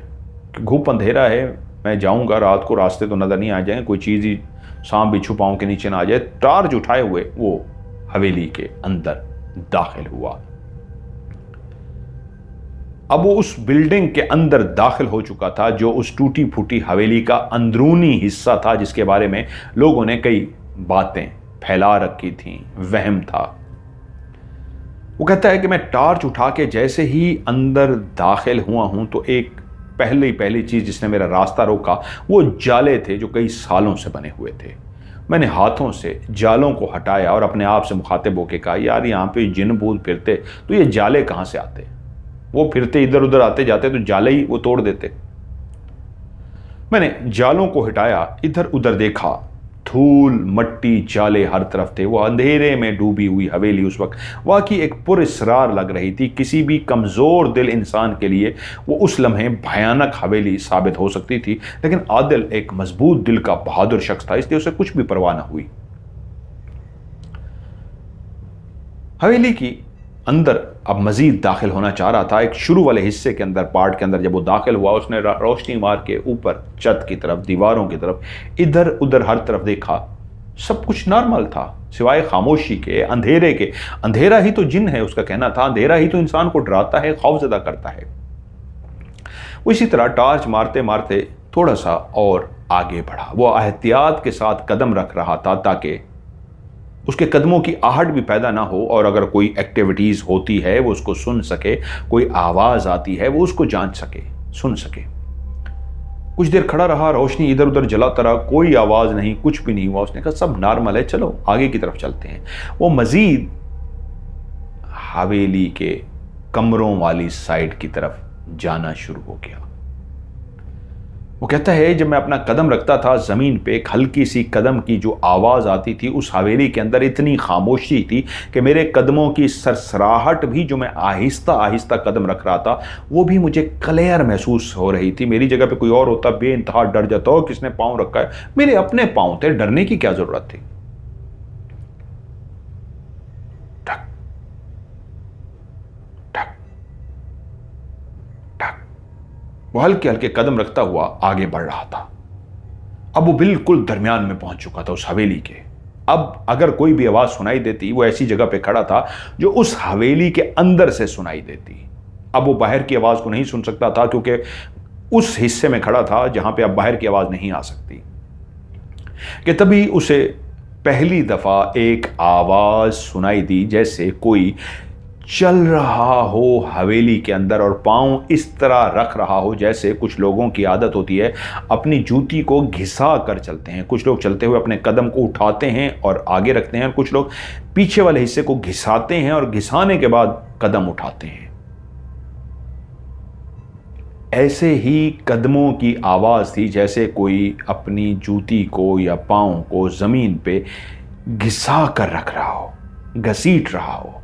घूप अंधेरा है, मैं जाऊंगा रात को, रास्ते तो नजर नहीं आ जाए, कोई चीज ही सांप भी छुपाऊं के नीचे ना आ जाए। टॉर्च उठाए हुए वो हवेली के अंदर दाखिल हुआ। अब वो उस बिल्डिंग के अंदर दाखिल हो चुका था जो उस टूटी फूटी हवेली का अंदरूनी हिस्सा था, जिसके बारे में लोगों ने कई बातें फैला रखी थी, वहम था। वो कहता है कि मैं टॉर्च उठा के जैसे ही अंदर दाखिल हुआ हूं तो एक पहली चीज जिसने मेरा रास्ता रोका वो जाले थे जो कई सालों से बने हुए थे। मैंने हाथों से जालों को हटाया और अपने आप से मुखातिब होकर कहा यार यहाँ पे जिन भूत फिरते तो ये जाले कहां से आते? वो फिरते इधर उधर आते जाते तो जाले ही वो तोड़ देते। मैंने जालों को हटाया, इधर उधर देखा, धूल मट्टी जाले हर तरफ थे। वो अंधेरे में डूबी हुई हवेली उस वक्त वाकई एक पुरस्रार लग रही थी। किसी भी कमजोर दिल इंसान के लिए वो उस लम्हे भयानक हवेली साबित हो सकती थी, लेकिन आदिल एक मजबूत दिल का बहादुर शख्स था, इसलिए उसे कुछ भी परवाह न हुई। हवेली की अंदर अब मजीद दाखिल होना चाह रहा था। एक शुरू वाले हिस्से के अंदर, पार्ट के अंदर जब वो दाखिल हुआ, उसने रोशनी मार के ऊपर छत की तरफ, दीवारों की तरफ, इधर उधर हर तरफ देखा। सब कुछ नॉर्मल था सिवाय खामोशी के, अंधेरे के। अंधेरा ही तो जिन है, उसका कहना था। अंधेरा ही तो इंसान को डराता है, खौफजदा करता है। वो इसी तरह टॉर्च मारते मारते थोड़ा सा और आगे बढ़ा। वो एहतियात के साथ कदम रख रहा था ताकि उसके कदमों की आहट भी पैदा ना हो, और अगर कोई एक्टिविटीज होती है वो उसको सुन सके, कोई आवाज आती है वो उसको जान सके, सुन सके। कुछ देर खड़ा रहा, रोशनी इधर उधर जलाता रहा, कोई आवाज नहीं, कुछ भी नहीं हुआ। उसने कहा सब नॉर्मल है, चलो आगे की तरफ चलते हैं। वो मजीद हवेली के कमरों वाली साइड की तरफ जाना शुरू हो गया। वो कहता है जब मैं अपना कदम रखता था जमीन पे, एक हल्की सी कदम की जो आवाज आती थी, उस हवेली के अंदर इतनी खामोशी थी कि मेरे कदमों की सरसराहट भी, जो मैं आहिस्ता आहिस्ता कदम रख रहा था, वो भी मुझे क्लियर महसूस हो रही थी। मेरी जगह पे कोई और होता बेइंतहा डर जाता, हो किसने पांव रखा है। मेरे अपने पांव थे, डरने की क्या जरूरत थी। ठक ठक ठक। वो हल्के हल्के कदम रखता हुआ आगे बढ़ रहा था। अब वो बिल्कुल दरमियान में पहुंच चुका था उस हवेली के। अब अगर कोई भी आवाज सुनाई देती, वो ऐसी जगह पे खड़ा था जो उस हवेली के अंदर से सुनाई देती। अब वो बाहर की आवाज को नहीं सुन सकता था क्योंकि उस हिस्से में खड़ा था जहां पे अब बाहर की आवाज नहीं आ सकती। कि तभी उसे पहली दफा एक आवाज सुनाई दी, जैसे कोई चल रहा हो हवेली के अंदर और पांव इस तरह रख रहा हो जैसे कुछ लोगों की आदत होती है अपनी जूती को घिसा कर चलते हैं। कुछ लोग चलते हुए अपने कदम को उठाते हैं और आगे रखते हैं, और कुछ लोग पीछे वाले हिस्से को घिसाते हैं और घिसाने के बाद कदम उठाते हैं। ऐसे ही कदमों की आवाज थी जैसे कोई अपनी जूती को या पांव को जमीन पे घिसा कर रख रहा हो, घसीट रहा हो।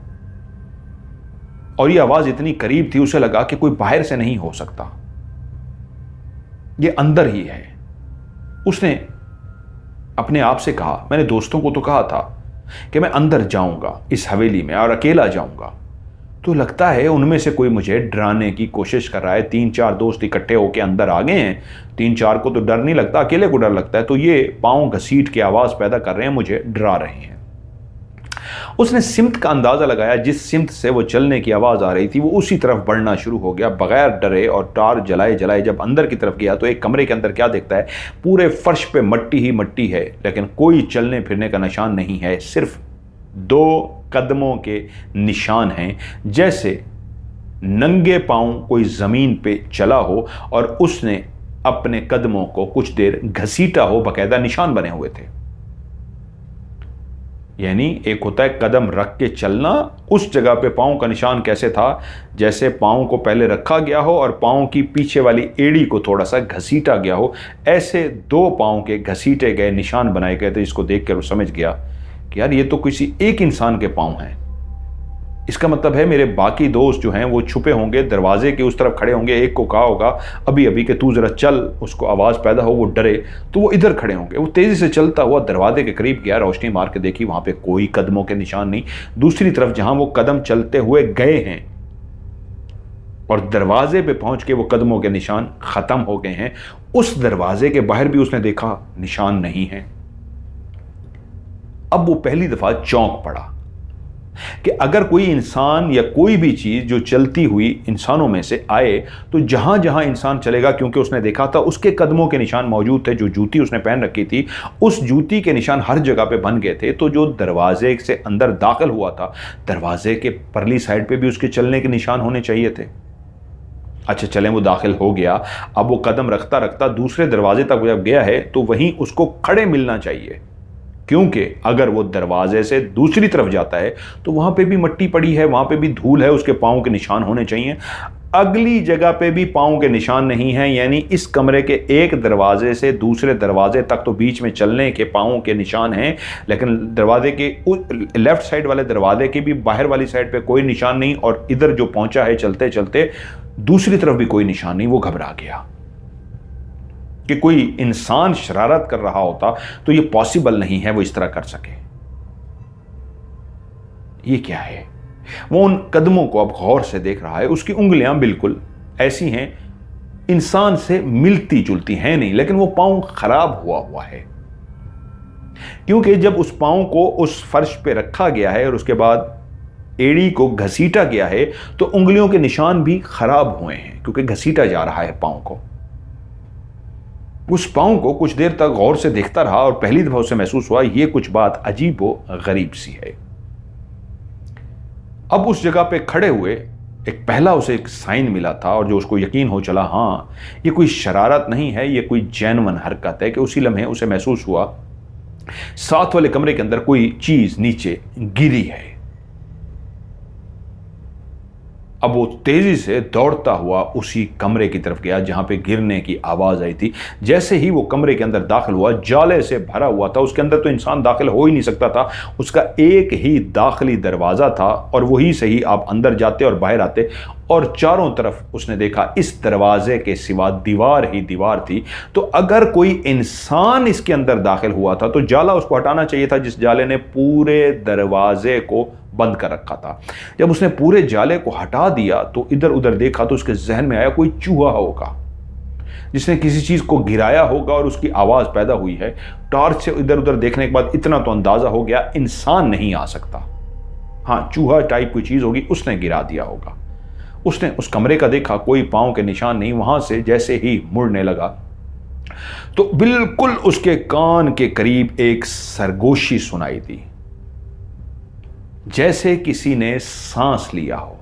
और ये आवाज इतनी करीब थी, उसे लगा कि कोई बाहर से नहीं हो सकता, ये अंदर ही है। उसने अपने आप से कहा, मैंने दोस्तों को तो कहा था कि मैं अंदर जाऊंगा इस हवेली में और अकेला जाऊंगा, तो लगता है उनमें से कोई मुझे डराने की कोशिश कर रहा है। 3-4 दोस्त इकट्ठे होकर अंदर आ गए हैं, 3-4 को तो डर नहीं लगता, अकेले को डर लगता है, तो ये पांव घसीट के आवाज पैदा कर रहे हैं, मुझे डरा रहे हैं। उसने सिमत का अंदाजा लगाया, जिस सिमत से वो चलने की आवाज आ रही थी वो उसी तरफ बढ़ना शुरू हो गया बगैर डरे, और टार्च जलाए जलाए जब अंदर की तरफ गया तो एक कमरे के अंदर क्या देखता है, पूरे फर्श पे मट्टी ही मट्टी है, लेकिन कोई चलने फिरने का निशान नहीं है। सिर्फ 2 कदमों के निशान हैं, जैसे नंगे पांव कोई जमीन पे चला हो और उसने अपने कदमों को कुछ देर घसीटा हो, बकायदा निशान बने हुए थे। यानी एक होता है कदम रख के चलना, उस जगह पे पांव का निशान कैसे था, जैसे पांव को पहले रखा गया हो और पांव की पीछे वाली एड़ी को थोड़ा सा घसीटा गया हो, ऐसे 2 पांव के घसीटे गए निशान बनाए गए थे। इसको देखकर वो समझ गया कि यार ये तो किसी एक इंसान के पांव हैं। इसका मतलब है मेरे बाकी दोस्त जो हैं वो छुपे होंगे, दरवाजे के उस तरफ खड़े होंगे, एक को कहा होगा अभी अभी कि तू जरा चल, उसको आवाज़ पैदा हो, वो डरे, तो वो इधर खड़े होंगे। वो तेज़ी से चलता हुआ दरवाजे के करीब गया, रोशनी मार के देखी, वहाँ पे कोई कदमों के निशान नहीं। दूसरी तरफ जहाँ वो कदम चलते हुए गए हैं और दरवाजे पे पहुँच के वो कदमों के निशान ख़त्म हो गए हैं, उस दरवाजे के बाहर भी उसने देखा निशान नहीं है। अब वो पहली दफ़ा चौंक पड़ा कि अगर कोई इंसान या कोई भी चीज़ जो चलती हुई इंसानों में से आए तो जहां जहां इंसान चलेगा, क्योंकि उसने देखा था उसके कदमों के निशान मौजूद थे, जो जूती उसने पहन रखी थी उस जूती के निशान हर जगह पे बन गए थे। तो जो दरवाजे से अंदर दाखिल हुआ था, दरवाजे के परली साइड पे भी उसके चलने के निशान होने चाहिए थे। अच्छा चलें, वो दाखिल हो गया। अब वो कदम रखता रखता दूसरे दरवाजे तक जब गया है तो वहीं उसको खड़े मिलना चाहिए, क्योंकि अगर वो दरवाजे से दूसरी तरफ जाता है तो वहां पे भी मट्टी पड़ी है, वहां पे भी धूल है, उसके पाँव के निशान होने चाहिए। अगली जगह पे भी पाँव के निशान नहीं हैं, यानी इस कमरे के एक दरवाजे से दूसरे दरवाजे तक तो बीच में चलने के पाँव के निशान हैं, लेकिन दरवाजे के लेफ्ट साइड वाले दरवाजे के भी बाहर वाली साइड पे कोई निशान नहीं, और इधर जो पहुंचा है चलते चलते दूसरी तरफ भी कोई निशान नहीं। वो घबरा गया कि कोई इंसान शरारत कर रहा होता तो ये पॉसिबल नहीं है वो इस तरह कर सके। ये क्या है? वो उन कदमों को अब गौर से देख रहा है। उसकी उंगलियां बिल्कुल ऐसी हैं, इंसान से मिलती जुलती हैं नहीं, लेकिन वो पांव खराब हुआ है, क्योंकि जब उस पांव को उस फर्श पे रखा गया है और उसके बाद एड़ी को घसीटा गया है तो उंगलियों के निशान भी खराब हुए हैं क्योंकि घसीटा जा रहा है पांव को। उस पांव को कुछ देर तक गौर से देखता रहा और पहली दफा उसे महसूस हुआ यह कुछ बात अजीब व गरीब सी है। अब उस जगह पे खड़े हुए एक पहला उसे एक साइन मिला था और जो उसको यकीन हो चला, हाँ ये कोई शरारत नहीं है, ये कोई जेन्युइन हरकत है, कि उसी लम्हे उसे महसूस हुआ साथ वाले कमरे के अंदर कोई चीज नीचे गिरी है। अब वो तेजी से दौड़ता हुआ उसी कमरे की तरफ गया जहां पे गिरने की आवाज आई थी। जैसे ही वो कमरे के अंदर दाखिल हुआ, जाले से भरा हुआ था, उसके अंदर तो इंसान दाखिल हो ही नहीं सकता था, उसका एक ही दाखिली दरवाजा था और वही से ही आप अंदर जाते और बाहर आते। और चारों तरफ उसने देखा इस दरवाजे के सिवा दीवार ही दीवार थी। तो अगर कोई इंसान इसके अंदर दाखिल हुआ था तो जाला उसको हटाना चाहिए था, जिस जाले ने पूरे दरवाजे को बंद कर रखा था। जब उसने पूरे जाले को हटा दिया तो इधर उधर देखा तो उसके जहन में आया कोई चूहा होगा जिसने किसी चीज को गिराया होगा और उसकी आवाज पैदा हुई है। टॉर्च से इधर उधर देखने के बाद इतना तो अंदाजा हो गया इंसान नहीं आ सकता, हाँ चूहा टाइप कोई चीज होगी, उसने गिरा दिया होगा। उसने उस कमरे का देखा, कोई पांव के निशान नहीं। वहां से जैसे ही मुड़ने लगा तो बिल्कुल उसके कान के करीब एक सरगोशी सुनाई दी, जैसे किसी ने सांस लिया हो।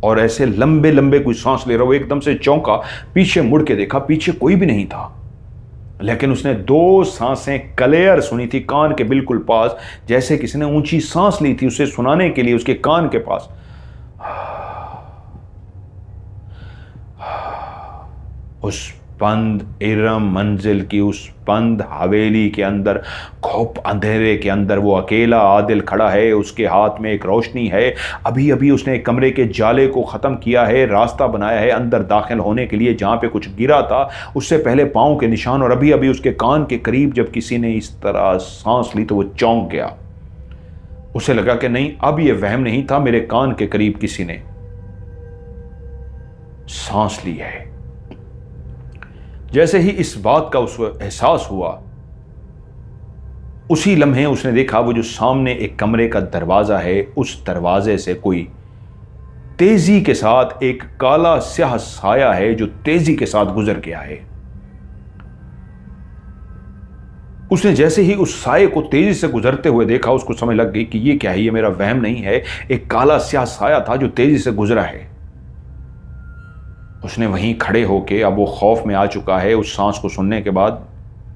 और ऐसे लंबे लंबे कोई सांस ले रहा हो। एकदम से चौंका, पीछे मुड़ के देखा, पीछे कोई भी नहीं था, लेकिन उसने दो सांसें क्लियर सुनी थी कान के बिल्कुल पास, जैसे किसी ने ऊंची सांस ली थी उसे सुनाने के लिए उसके कान के पास। उस बंद इरम मंजिल की उस बंद हवेली के अंदर, खूब अंधेरे के अंदर वो अकेला आदिल खड़ा है। उसके हाथ में एक रोशनी है। अभी अभी उसने कमरे के जाले को ख़त्म किया है, रास्ता बनाया है अंदर दाखिल होने के लिए जहाँ पे कुछ गिरा था, उससे पहले पाँव के निशान। और अभी अभी उसके कान के करीब जब किसी ने इस तरह सांस ली तो वो चौंक गया। उसे लगा कि नहीं, अब ये वहम नहीं था, मेरे कान के करीब किसी ने सांस ली है। जैसे ही इस बात का उसको एहसास हुआ, उसी लम्हे उसने देखा वो जो सामने एक कमरे का दरवाजा है, उस दरवाजे से कोई तेजी के साथ एक काला स्याह साया है जो तेजी के साथ गुजर गया है। उसने जैसे ही उस साये को तेजी से गुजरते हुए देखा, उसको समझ लग गई कि ये क्या है, ये मेरा वहम नहीं है, एक काला स्याह साया था जो तेजी से गुजरा है। उसने वहीं खड़े होके, अब वो खौफ में आ चुका है उस सांस को सुनने के बाद,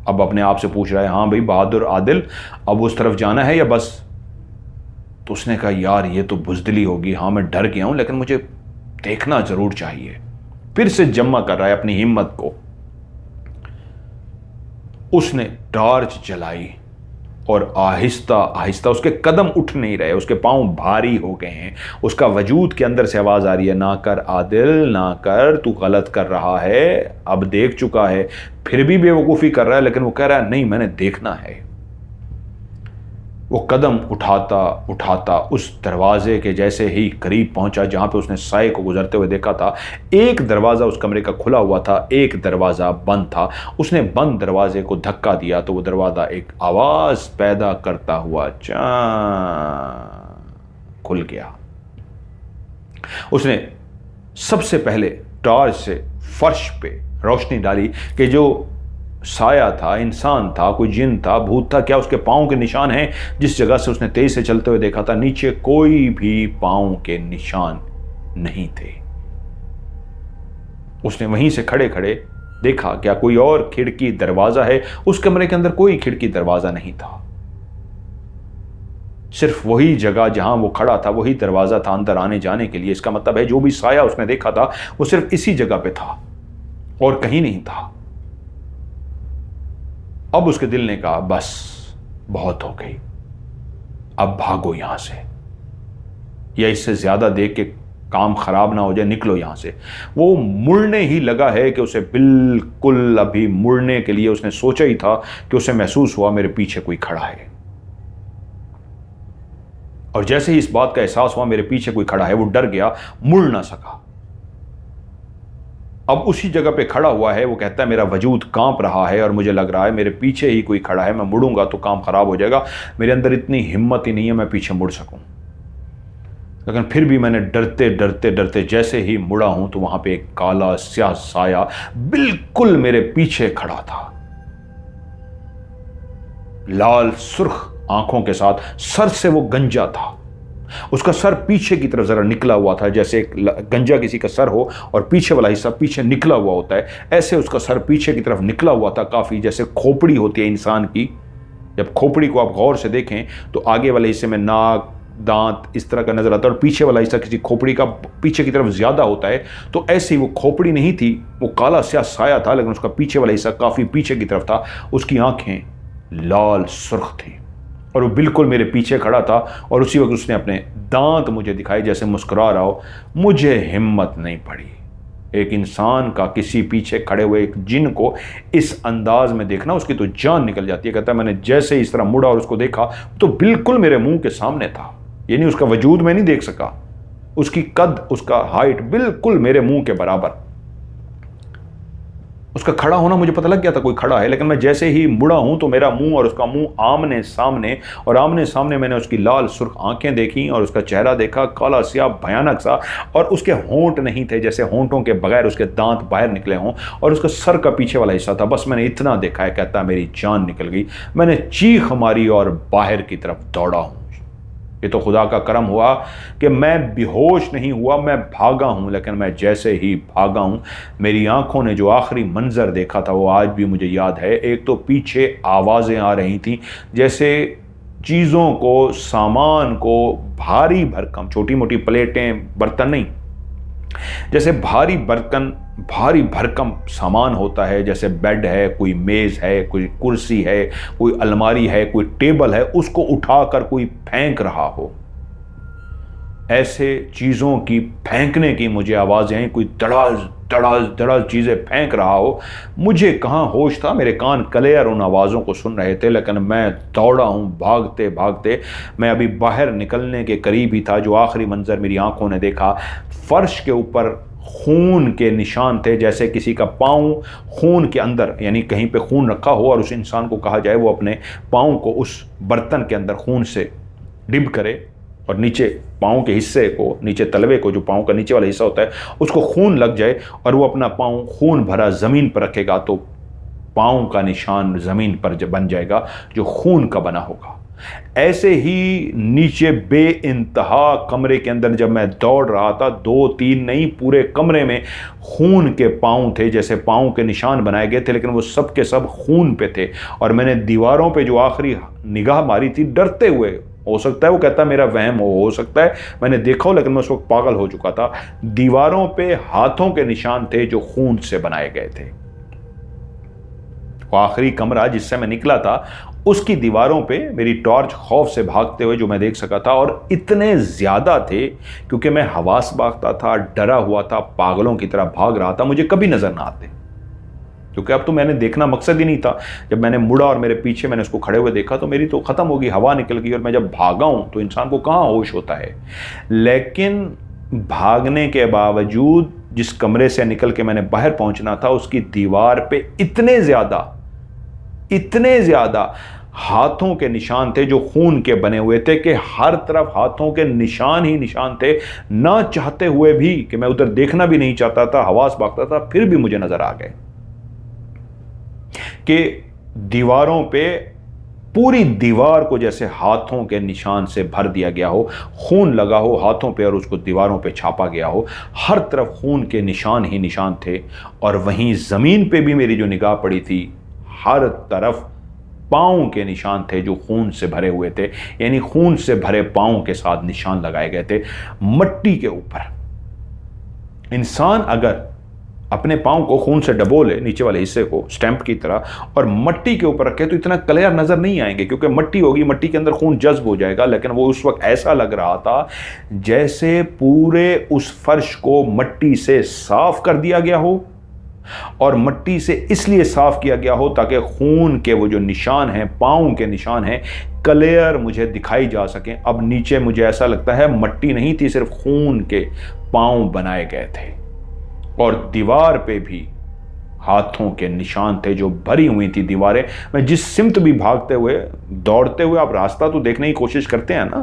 अब अपने आप से पूछ रहा है, हाँ भाई बहादुर आदिल, अब उस तरफ जाना है या बस? तो उसने कहा, यार ये तो बुज़दिली होगी, हाँ मैं डर गया हूं लेकिन मुझे देखना जरूर चाहिए। फिर से जमा कर रहा है अपनी हिम्मत को। उसने टॉर्च जलाई और आहिस्ता आहिस्ता, उसके कदम उठ नहीं रहे, उसके पांव भारी हो गए हैं, उसका वजूद के अंदर से आवाज आ रही है, ना कर आदिल, ना कर, तू गलत कर रहा है, अब देख चुका है। फिर भी बेवकूफ़ी कर रहा है, लेकिन वो कह रहा है नहीं मैंने देखना है। वो कदम उठाता उठाता उस दरवाजे के जैसे ही करीब पहुंचा जहां पे उसने साये को गुजरते हुए देखा था। एक दरवाज़ा उस कमरे का खुला हुआ था, एक दरवाज़ा बंद था। उसने बंद दरवाजे को धक्का दिया तो वो दरवाज़ा एक आवाज़ पैदा करता हुआ खुल गया। उसने सबसे पहले टॉर्च से फर्श पे रोशनी डाली कि जो साया था, इंसान था, कोई जिन था, भूत था, क्या उसके पाँव के निशान हैं? जिस जगह से उसने तेज से चलते हुए देखा था, नीचे कोई भी पाँव के निशान नहीं थे। उसने वहीं से खड़े खड़े देखा क्या कोई और खिड़की दरवाजा है? उस कमरे के अंदर कोई खिड़की दरवाजा नहीं था, सिर्फ वही जगह जहां वो खड़ा था वही दरवाजा था अंदर आने जाने के लिए। इसका मतलब है जो भी साया उसने देखा था वो सिर्फ इसी जगह पे था और कहीं नहीं था। अब उसके दिल ने कहा बस बहुत हो गई, अब भागो यहां से, या इससे ज्यादा देख के काम खराब ना हो जाए, निकलो यहां से। वो मुड़ने ही लगा है कि उसे बिल्कुल अभी मुड़ने के लिए उसने सोचा ही था कि उसे महसूस हुआ मेरे पीछे कोई खड़ा है। और जैसे ही इस बात का एहसास हुआ मेरे पीछे कोई खड़ा है, वो डर गया, मुड़ ना सका। अब उसी जगह पे खड़ा हुआ है। वो कहता है मेरा वजूद कांप रहा है और मुझे लग रहा है मेरे पीछे ही कोई खड़ा है, मैं मुड़ूंगा तो काम खराब हो जाएगा, मेरे अंदर इतनी हिम्मत ही नहीं है मैं पीछे मुड़ सकूं। लेकिन फिर भी मैंने डरते डरते डरते जैसे ही मुड़ा हूं तो वहां पे एक काला स्याह साया बिल्कुल मेरे पीछे खड़ा था, लाल सुर्ख आंखों के साथ, सर से वो गंजा था। उसका सर पीछे की तरफ जरा निकला हुआ था, जैसे एक गंजा किसी का सर हो और पीछे वाला हिस्सा पीछे निकला हुआ होता है, ऐसे उसका सर पीछे की तरफ निकला हुआ था काफी, जैसे खोपड़ी होती है इंसान की। जब खोपड़ी को आप गौर से देखें तो आगे वाले हिस्से में नाक, दांत इस तरह का नजर आता है और पीछे वाला हिस्सा किसी खोपड़ी का पीछे की तरफ ज्यादा होता है। तो ऐसे ही वो खोपड़ी नहीं थी, वो काला स्याह साया था, लेकिन उसका पीछे वाला हिस्सा काफी पीछे की तरफ था। उसकी आंखें लाल सुर्ख थी और वो बिल्कुल मेरे पीछे खड़ा था और उसी वक्त उसने अपने दांत मुझे दिखाए जैसे मुस्कुरा रहा हो। मुझे हिम्मत नहीं पड़ी। एक इंसान का किसी पीछे खड़े हुए एक जिन को इस अंदाज में देखना, उसकी तो जान निकल जाती है। कहता है मैंने जैसे इस तरह मुड़ा और उसको देखा तो बिल्कुल मेरे मुंह के सामने था, यानी उसका वजूद मैं नहीं देख सका, उसकी कद, उसका हाइट बिल्कुल मेरे मुंह के बराबर। उसका खड़ा होना मुझे पता लग गया था कोई खड़ा है, लेकिन मैं जैसे ही मुड़ा हूं तो मेरा मुंह और उसका मुंह आमने सामने, और आमने सामने मैंने उसकी लाल सुर्ख आंखें देखी और उसका चेहरा देखा, काला स्याह भयानक सा, और उसके होंठ नहीं थे, जैसे होंठों के बगैर उसके दांत बाहर निकले हों, और उसका सर का पीछे वाला हिस्सा था। बस मैंने इतना देखा है। कहता मेरी जान निकल गई, मैंने चीख मारी और बाहर की तरफ दौड़ा हूं। ये तो खुदा का करम हुआ कि मैं बेहोश नहीं हुआ, मैं भागा हूं। लेकिन मैं जैसे ही भागा हूं, मेरी आंखों ने जो आखिरी मंजर देखा था वो आज भी मुझे याद है। एक तो पीछे आवाज़ें आ रही थी, जैसे चीज़ों को, सामान को भारी भरकम, छोटी मोटी प्लेटें, बर्तन नहीं, जैसे भारी भरकम सामान होता है, जैसे बेड है, कोई मेज़ है, कोई कुर्सी है, कोई अलमारी है, कोई टेबल है, उसको उठाकर कोई फेंक रहा हो। ऐसे चीज़ों की फेंकने की मुझे आवाज़ें आई, कोई दड़ाज दड़ाज दड़ाज चीज़ें फेंक रहा हो। मुझे कहाँ होश था, मेरे कान क्लियर उन आवाज़ों को सुन रहे थे, लेकिन मैं दौड़ा हूँ भागते भागते। मैं अभी बाहर निकलने के करीब ही था। जो आखिरी मंजर मेरी आंखों ने देखा, फर्श के ऊपर खून के निशान थे, जैसे किसी का पाँव खून के अंदर, यानी कहीं पे खून रखा हो और उस इंसान को कहा जाए वो अपने पाँव को उस बर्तन के अंदर खून से डिप करे और नीचे पाँव के हिस्से को, नीचे तलवे को, जो पाँव का नीचे वाला हिस्सा होता है, उसको खून लग जाए और वो अपना पाँव खून भरा ज़मीन पर रखेगा तो पाँव का निशान ज़मीन पर बन जाएगा जो खून का बना होगा। ऐसे ही नीचे बेइंतहा कमरे के अंदर जब मैं दौड़ रहा था, 2-3 नहीं, पूरे कमरे में खून के पाँव थे, जैसे पाँव के निशान बनाए गए थे, लेकिन वो सब के सब खून पे थे। और मैंने दीवारों पे जो आखिरी निगाह मारी थी डरते हुए, हो सकता है वो कहता मेरा वहम हो सकता है मैंने देखा हो, लेकिन मैं उस वक्त पागल हो चुका था। दीवारों पे हाथों के निशान थे जो खून से बनाए गए थे। वो आखिरी कमरा जिससे मैं निकला था, उसकी दीवारों पे मेरी टॉर्च खौफ से भागते हुए जो मैं देख सका था, और इतने ज्यादा थे क्योंकि मैं हवास भागता था, डरा हुआ था, पागलों की तरह भाग रहा था, मुझे कभी नजर ना आते, क्योंकि अब तो मैंने देखना मकसद ही नहीं था। जब मैंने मुड़ा और मेरे पीछे मैंने उसको खड़े हुए देखा तो मेरी तो खत्म हो गई, हवा निकल गई, और मैं जब भागा हूं तो इंसान को कहां होश होता है। लेकिन भागने के बावजूद जिस कमरे से निकल के मैंने बाहर पहुंचना था, उसकी दीवार पे इतने ज्यादा हाथों के निशान थे जो खून के बने हुए थे कि हर तरफ हाथों के निशान ही निशान थे। ना चाहते हुए भी, कि मैं उधर देखना भी नहीं चाहता था, हवास भागता था, फिर भी मुझे नजर आ गए कि दीवारों पे, पूरी दीवार को जैसे हाथों के निशान से भर दिया गया हो, खून लगा हो हाथों पे और उसको दीवारों पे छापा गया हो। हर तरफ खून के निशान ही निशान थे। और वहीं जमीन पे भी मेरी जो निगाह पड़ी थी, हर तरफ पाँव के निशान थे जो खून से भरे हुए थे, यानी खून से भरे पाँव के साथ निशान लगाए गए थे मट्टी के ऊपर। इंसान अगर अपने पाँव को खून से डबो ले, नीचे वाले हिस्से को स्टैंप की तरह, और मट्टी के ऊपर रखे तो इतना क्लियर नजर नहीं आएंगे, क्योंकि मट्टी होगी, मट्टी के अंदर खून जज्ब हो जाएगा। लेकिन वो उस वक्त ऐसा लग रहा था जैसे पूरे उस फर्श को मट्टी से साफ कर दिया गया हो, और मट्टी से इसलिए साफ किया गया हो ताकि खून के वो जो निशान हैं, पाँव के निशान हैं, क्लियर मुझे दिखाई जा सकें। अब नीचे मुझे ऐसा लगता है मट्टी नहीं थी, सिर्फ खून के पाँव बनाए गए थे। और दीवार पे भी हाथों के निशान थे जो भरी हुई थी दीवारें। मैं जिस सिमत भी भागते हुए दौड़ते हुए, आप रास्ता तो देखने की कोशिश करते हैं ना,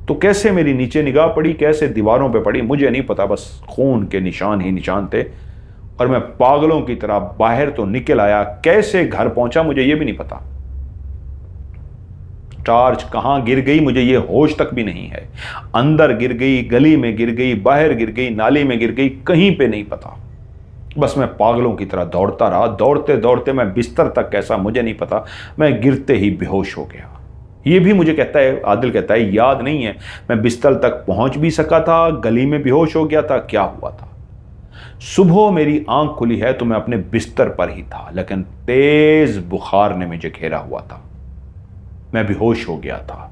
तो कैसे मेरी नीचे निगाह पड़ी, कैसे दीवारों पे पड़ी, मुझे नहीं पता, बस खून के निशान ही निशान थे। और मैं पागलों की तरह बाहर तो निकल आया, कैसे घर पहुंचा मुझे ये भी नहीं पता। टार्च कहां गिर गई मुझे ये होश तक भी नहीं है। अंदर गिर गई, गली में गिर गई, बाहर गिर गई, नाली में गिर गई, कहीं पे नहीं पता। बस मैं पागलों की तरह दौड़ता रहा। दौड़ते दौड़ते मैं बिस्तर तक कैसा मुझे नहीं पता, मैं गिरते ही बेहोश हो गया। ये भी मुझे कहता है, आदिल कहता है, याद नहीं है मैं बिस्तर तक पहुंच भी सका था, गली में बेहोश हो गया था, क्या हुआ था। सुबह मेरी आंख खुली है तो मैं अपने बिस्तर पर ही था, लेकिन तेज बुखार ने मुझे घेरा हुआ था, मैं बेहोश हो गया था।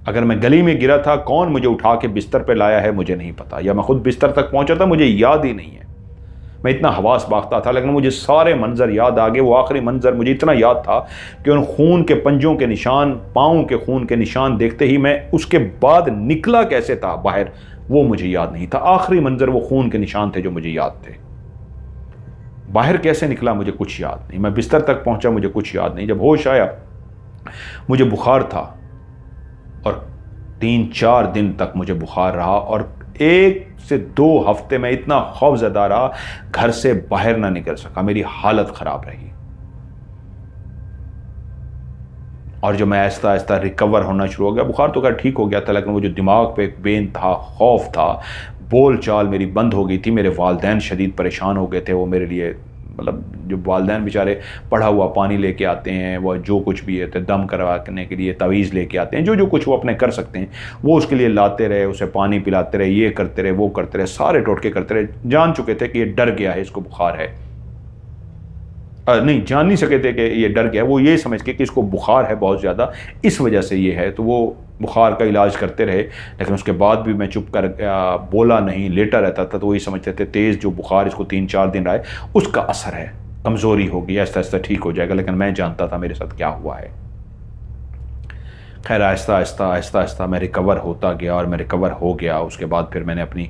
अगर मैं गली में गिरा था, कौन मुझे उठा के बिस्तर पर लाया है मुझे नहीं पता, या मैं खुद बिस्तर तक पहुंचा था, मुझे याद ही नहीं है। मैं इतना हवास बागता था, लेकिन मुझे सारे मंजर याद आ गए। वो आखिरी मंजर मुझे इतना याद था कि उन खून के पंजों के निशान, पाँव के खून के निशान देखते ही मैं उसके बाद निकला कैसे था बाहर, वो मुझे याद नहीं था। आखिरी मंजर वो खून के निशान थे जो मुझे याद थे। बाहर कैसे निकला मुझे कुछ याद नहीं, मैं बिस्तर तक पहुंचा मुझे कुछ याद नहीं। जब होश आया मुझे बुखार था, और 3-4 दिन तक मुझे बुखार रहा, और 1 से 2 हफ्ते में इतना खौफजदा रहा, घर से बाहर ना निकल सका, मेरी हालत खराब रही। और जब मैं आहिस्ता आहिस्ता रिकवर होना शुरू हो गया, बुखार तो खैर ठीक हो गया था, लेकिन वो जो दिमाग पे एक बेन था, खौफ था, बोल चाल मेरी बंद हो गई थी। मेरे वालदैन शदीद परेशान हो गए थे। वो मेरे लिए, मतलब जो वालदैन बेचारे पढ़ा हुआ पानी लेके आते हैं, वह जो कुछ भी है तो दम करवाने के लिए तवीज़ लेके आते हैं, जो कुछ वो अपने कर सकते हैं वो उसके लिए लाते रहे, उसे पानी पिलाते रहे, ये करते रहे, वो करते रहे, सारे टोटके करते रहे। जान चुके थे कि ये डर गया है, इसको बुखार है। नहीं, जान नहीं सके थे कि ये डर गया, वो ये समझ के कि इसको बुखार है बहुत ज़्यादा, इस वजह से ये है। तो वो बुखार का इलाज करते रहे, लेकिन उसके बाद भी मैं चुप कर बोला नहीं, लेटा रहता था। तो वही समझते थे तेज़ जो बुखार इसको 3-4 दिन रहा है उसका असर है, कमज़ोरी होगी, आहिस्ता आहिस्ता ठीक हो जाएगा। लेकिन मैं जानता था मेरे साथ क्या हुआ है। खैर आहिस्ता आहिस्ता आहिस्ता आहिस्ता मैं रिकवर होता गया, और मैं रिकवर हो गया। उसके बाद फिर मैंने अपनी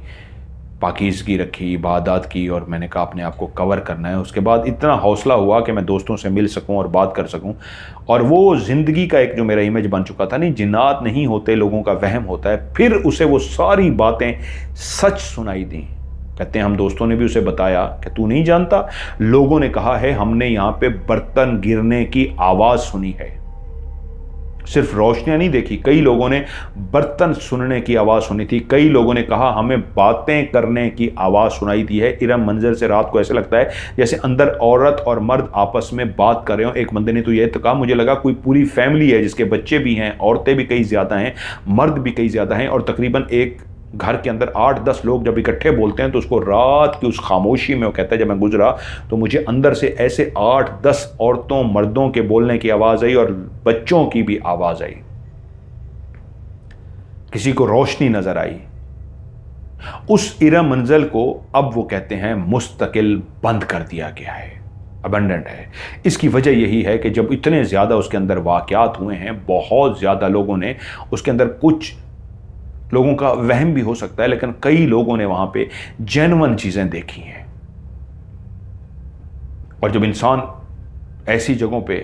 पाकीज़गी रखी, इबादत की, और मैंने कहा अपने आप को कवर करना है। उसके बाद इतना हौसला हुआ कि मैं दोस्तों से मिल सकूं और बात कर सकूं। और वो ज़िंदगी का एक जो मेरा इमेज बन चुका था, नहीं जिन्नात नहीं होते, लोगों का वहम होता है, फिर उसे वो सारी बातें सच सुनाई दी। कहते हैं हम दोस्तों ने भी उसे बताया कि तू नहीं जानता, लोगों ने कहा है हमने यहाँ पे बर्तन गिरने की आवाज़ सुनी है। सिर्फ रोशनियां नहीं देखी, कई लोगों ने बर्तन सुनने की आवाज़ सुनी थी। कई लोगों ने कहा हमें बातें करने की आवाज़ सुनाई दी है। इरम मंजिल से रात को ऐसे लगता है जैसे अंदर औरत और मर्द आपस में बात कर रहे हो। एक बंदे ने तो यह तो कहा, मुझे लगा कोई पूरी फैमिली है जिसके बच्चे भी हैं, औरतें भी कई ज़्यादा हैं, मर्द भी कई ज़्यादा हैं, और तकरीबन एक घर के अंदर 8-10 लोग जब इकट्ठे बोलते हैं तो उसको रात की उस खामोशी में, वो कहता है जब मैं गुजरा तो मुझे अंदर से ऐसे 8-10 औरतों मर्दों के बोलने की आवाज़ आई, और बच्चों की भी आवाज़ आई। किसी को रोशनी नजर आई। उस इरम मंजिल को अब वो कहते हैं मुस्तकिल बंद कर दिया गया है, अबंडेंट है। इसकी वजह यही है कि जब इतने ज़्यादा उसके अंदर वाक़यात हुए हैं, बहुत ज़्यादा लोगों ने उसके अंदर, कुछ लोगों का वहम भी हो सकता है, लेकिन कई लोगों ने वहां पे जेन्युइन चीजें देखी हैं। और जब इंसान ऐसी जगहों पे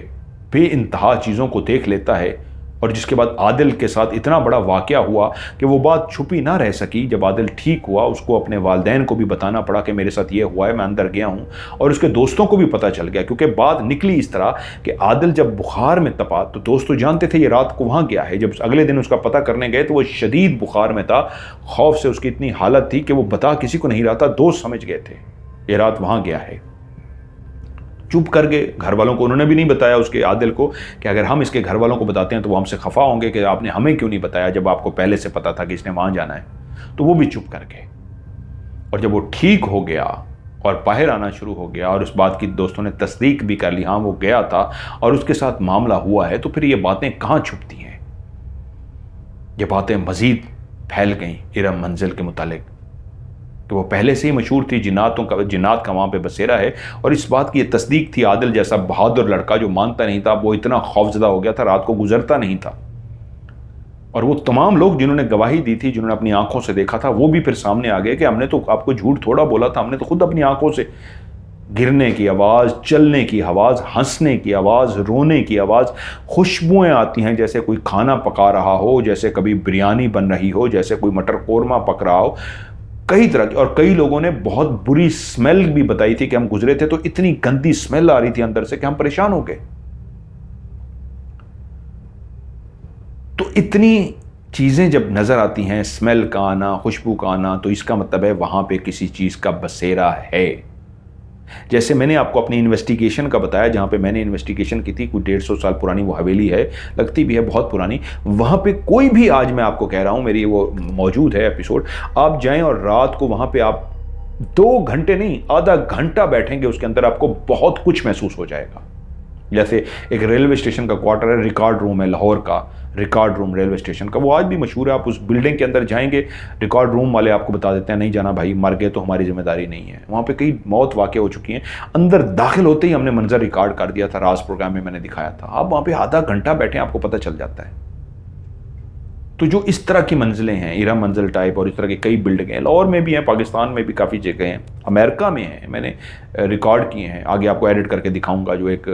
बेइंतहा चीजों को देख लेता है, और जिसके बाद आदिल के साथ इतना बड़ा वाकया हुआ कि वो बात छुपी ना रह सकी। जब आदिल ठीक हुआ, उसको अपने वालिदैन को भी बताना पड़ा कि मेरे साथ ये हुआ है, मैं अंदर गया हूँ, और उसके दोस्तों को भी पता चल गया। क्योंकि बात निकली इस तरह कि आदिल जब बुखार में तपा तो दोस्त तो जानते थे ये रात को वहाँ गया है। जब अगले दिन उसका पता करने गए तो वो शदीद बुखार में था, खौफ से उसकी इतनी हालत थी कि वो बता किसी को नहीं रहा था। दोस्त समझ गए थे ये रात वहाँ गया है, चुप कर गए। घर वालों को उन्होंने भी नहीं बताया उसके आदिल को कि अगर हम इसके घर वालों को बताते हैं तो वो हमसे खफा होंगे कि आपने हमें क्यों नहीं बताया जब आपको पहले से पता था कि इसने वहां जाना है। तो वो भी चुप कर गए। और जब वो ठीक हो गया और बाहर आना शुरू हो गया, और उस बात की दोस्तों ने तस्दीक भी कर ली, हाँ वो गया था और उसके साथ मामला हुआ है, तो फिर ये बातें कहाँ छुपती हैं। ये बातें मजीद फैल गई इरम मंजिल के मुतालिक। तो वो पहले से ही मशहूर थी, जिन्नात का वहाँ पे बसेरा है। और इस बात की ये तस्दीक थी, आदिल जैसा बहादुर लड़का जो मानता नहीं था, वो इतना खौफजदा हो गया था, रात को गुजरता नहीं था। और वो तमाम लोग जिन्होंने गवाही दी थी, जिन्होंने अपनी आंखों से देखा था, वो भी फिर सामने आ गए कि हमने तो आपको झूठ थोड़ा बोला था, हमने तो खुद अपनी आंखों से गिरने की आवाज़, चलने की आवाज़, हंसने की आवाज़, रोने की आवाज़, खुशबुएं आती हैं जैसे कोई खाना पका रहा हो, जैसे कभी बिरयानी बन रही हो, जैसे कोई मटर कौरमा पक रहा हो, कई तरह की। और कई लोगों ने बहुत बुरी स्मेल भी बताई थी कि हम गुजरे थे तो इतनी गंदी स्मेल आ रही थी अंदर से कि हम परेशान हो गए। तो इतनी चीज़ें जब नज़र आती हैं, स्मेल का आना, खुशबू का आना, तो इसका मतलब है वहाँ पे किसी चीज़ का बसेरा है। जैसे मैंने आपको अपनी इन्वेस्टिगेशन का बताया, जहाँ पे मैंने इन्वेस्टिगेशन की थी, कोई 150 साल पुरानी वो हवेली है, लगती भी है बहुत पुरानी। वहाँ पे कोई भी, आज मैं आपको कह रहा हूँ, मेरी वो मौजूद है एपिसोड, आप जाएं और रात को वहाँ पे आप 2 घंटे नहीं, आधा घंटा बैठेंगे, उसके अंदर आपको बहुत कुछ महसूस हो जाएगा। जैसे एक रेलवे स्टेशन का क्वार्टर है, रिकॉर्ड रूम है लाहौर का, रिकॉर्ड रूम रेलवे स्टेशन का, वो आज भी मशहूर है। आप उस बिल्डिंग के अंदर जाएंगे, रिकॉर्ड रूम वाले आपको बता देते हैं नहीं जाना भाई, मर गए तो हमारी जिम्मेदारी नहीं है। वहाँ पे कई मौत वाक़या हो चुकी हैं। अंदर दाखिल होते ही हमने मंजर रिकॉर्ड कर दिया था, राज प्रोग्राम में मैंने दिखाया था। आप वहाँ पे आधा घंटा बैठे, आपको पता चल जाता है। तो जो इस तरह की मंजिलें हैं, इरा मंजिल टाइप, और इस तरह की कई बिल्डिंग हैं, लाहौर में भी हैं, पाकिस्तान में भी काफ़ी जगह हैं, अमेरिका में हैं, मैंने रिकॉर्ड किए हैं, आगे आपको एडिट करके दिखाऊंगा। जो एक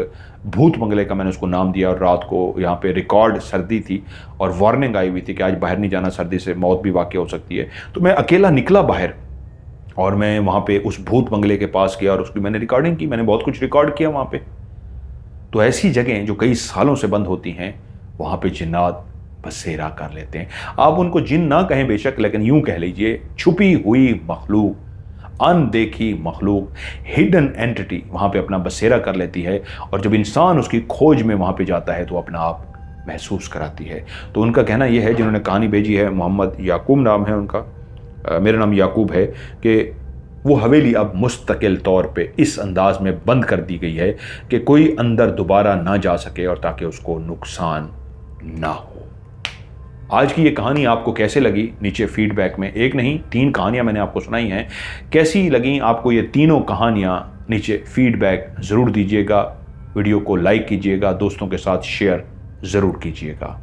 भूत बंगले का मैंने उसको नाम दिया, और रात को यहाँ पे रिकॉर्ड सर्दी थी और वार्निंग आई हुई थी कि आज बाहर नहीं जाना, सर्दी से मौत भी वाक़ हो सकती है। तो मैं अकेला निकला बाहर और मैं वहाँ पे उस भूत बंगले के पास गया और उसकी मैंने रिकॉर्डिंग की, मैंने बहुत कुछ रिकॉर्ड किया वहाँ पे। तो ऐसी जगह जो कई सालों से बंद होती हैं, वहाँ पे जिन्नात बसेरा कर लेते हैं। आप उनको जिन ना कहें बेशक, लेकिन यूं कह लीजिए छुपी हुई मखलूक, अनदेखी मखलूक, हिडन एंटिटी वहाँ पे अपना बसेरा कर लेती है। और जब इंसान उसकी खोज में वहाँ पे जाता है तो अपना आप महसूस कराती है। तो उनका कहना यह है, जिन्होंने कहानी भेजी है, मोहम्मद याकूब नाम है उनका, मेरा नाम याकूब है, कि वो हवेली अब मुस्तकिल तौर पे इस अंदाज में बंद कर दी गई है कि कोई अंदर दोबारा ना जा सके, और ताकि उसको नुकसान ना हो। आज की ये कहानी आपको कैसे लगी, नीचे फीडबैक में, एक नहीं 3 कहानियां मैंने आपको सुनाई हैं, कैसी लगी आपको ये तीनों कहानियां, नीचे फीडबैक ज़रूर दीजिएगा। वीडियो को लाइक कीजिएगा, दोस्तों के साथ शेयर ज़रूर कीजिएगा।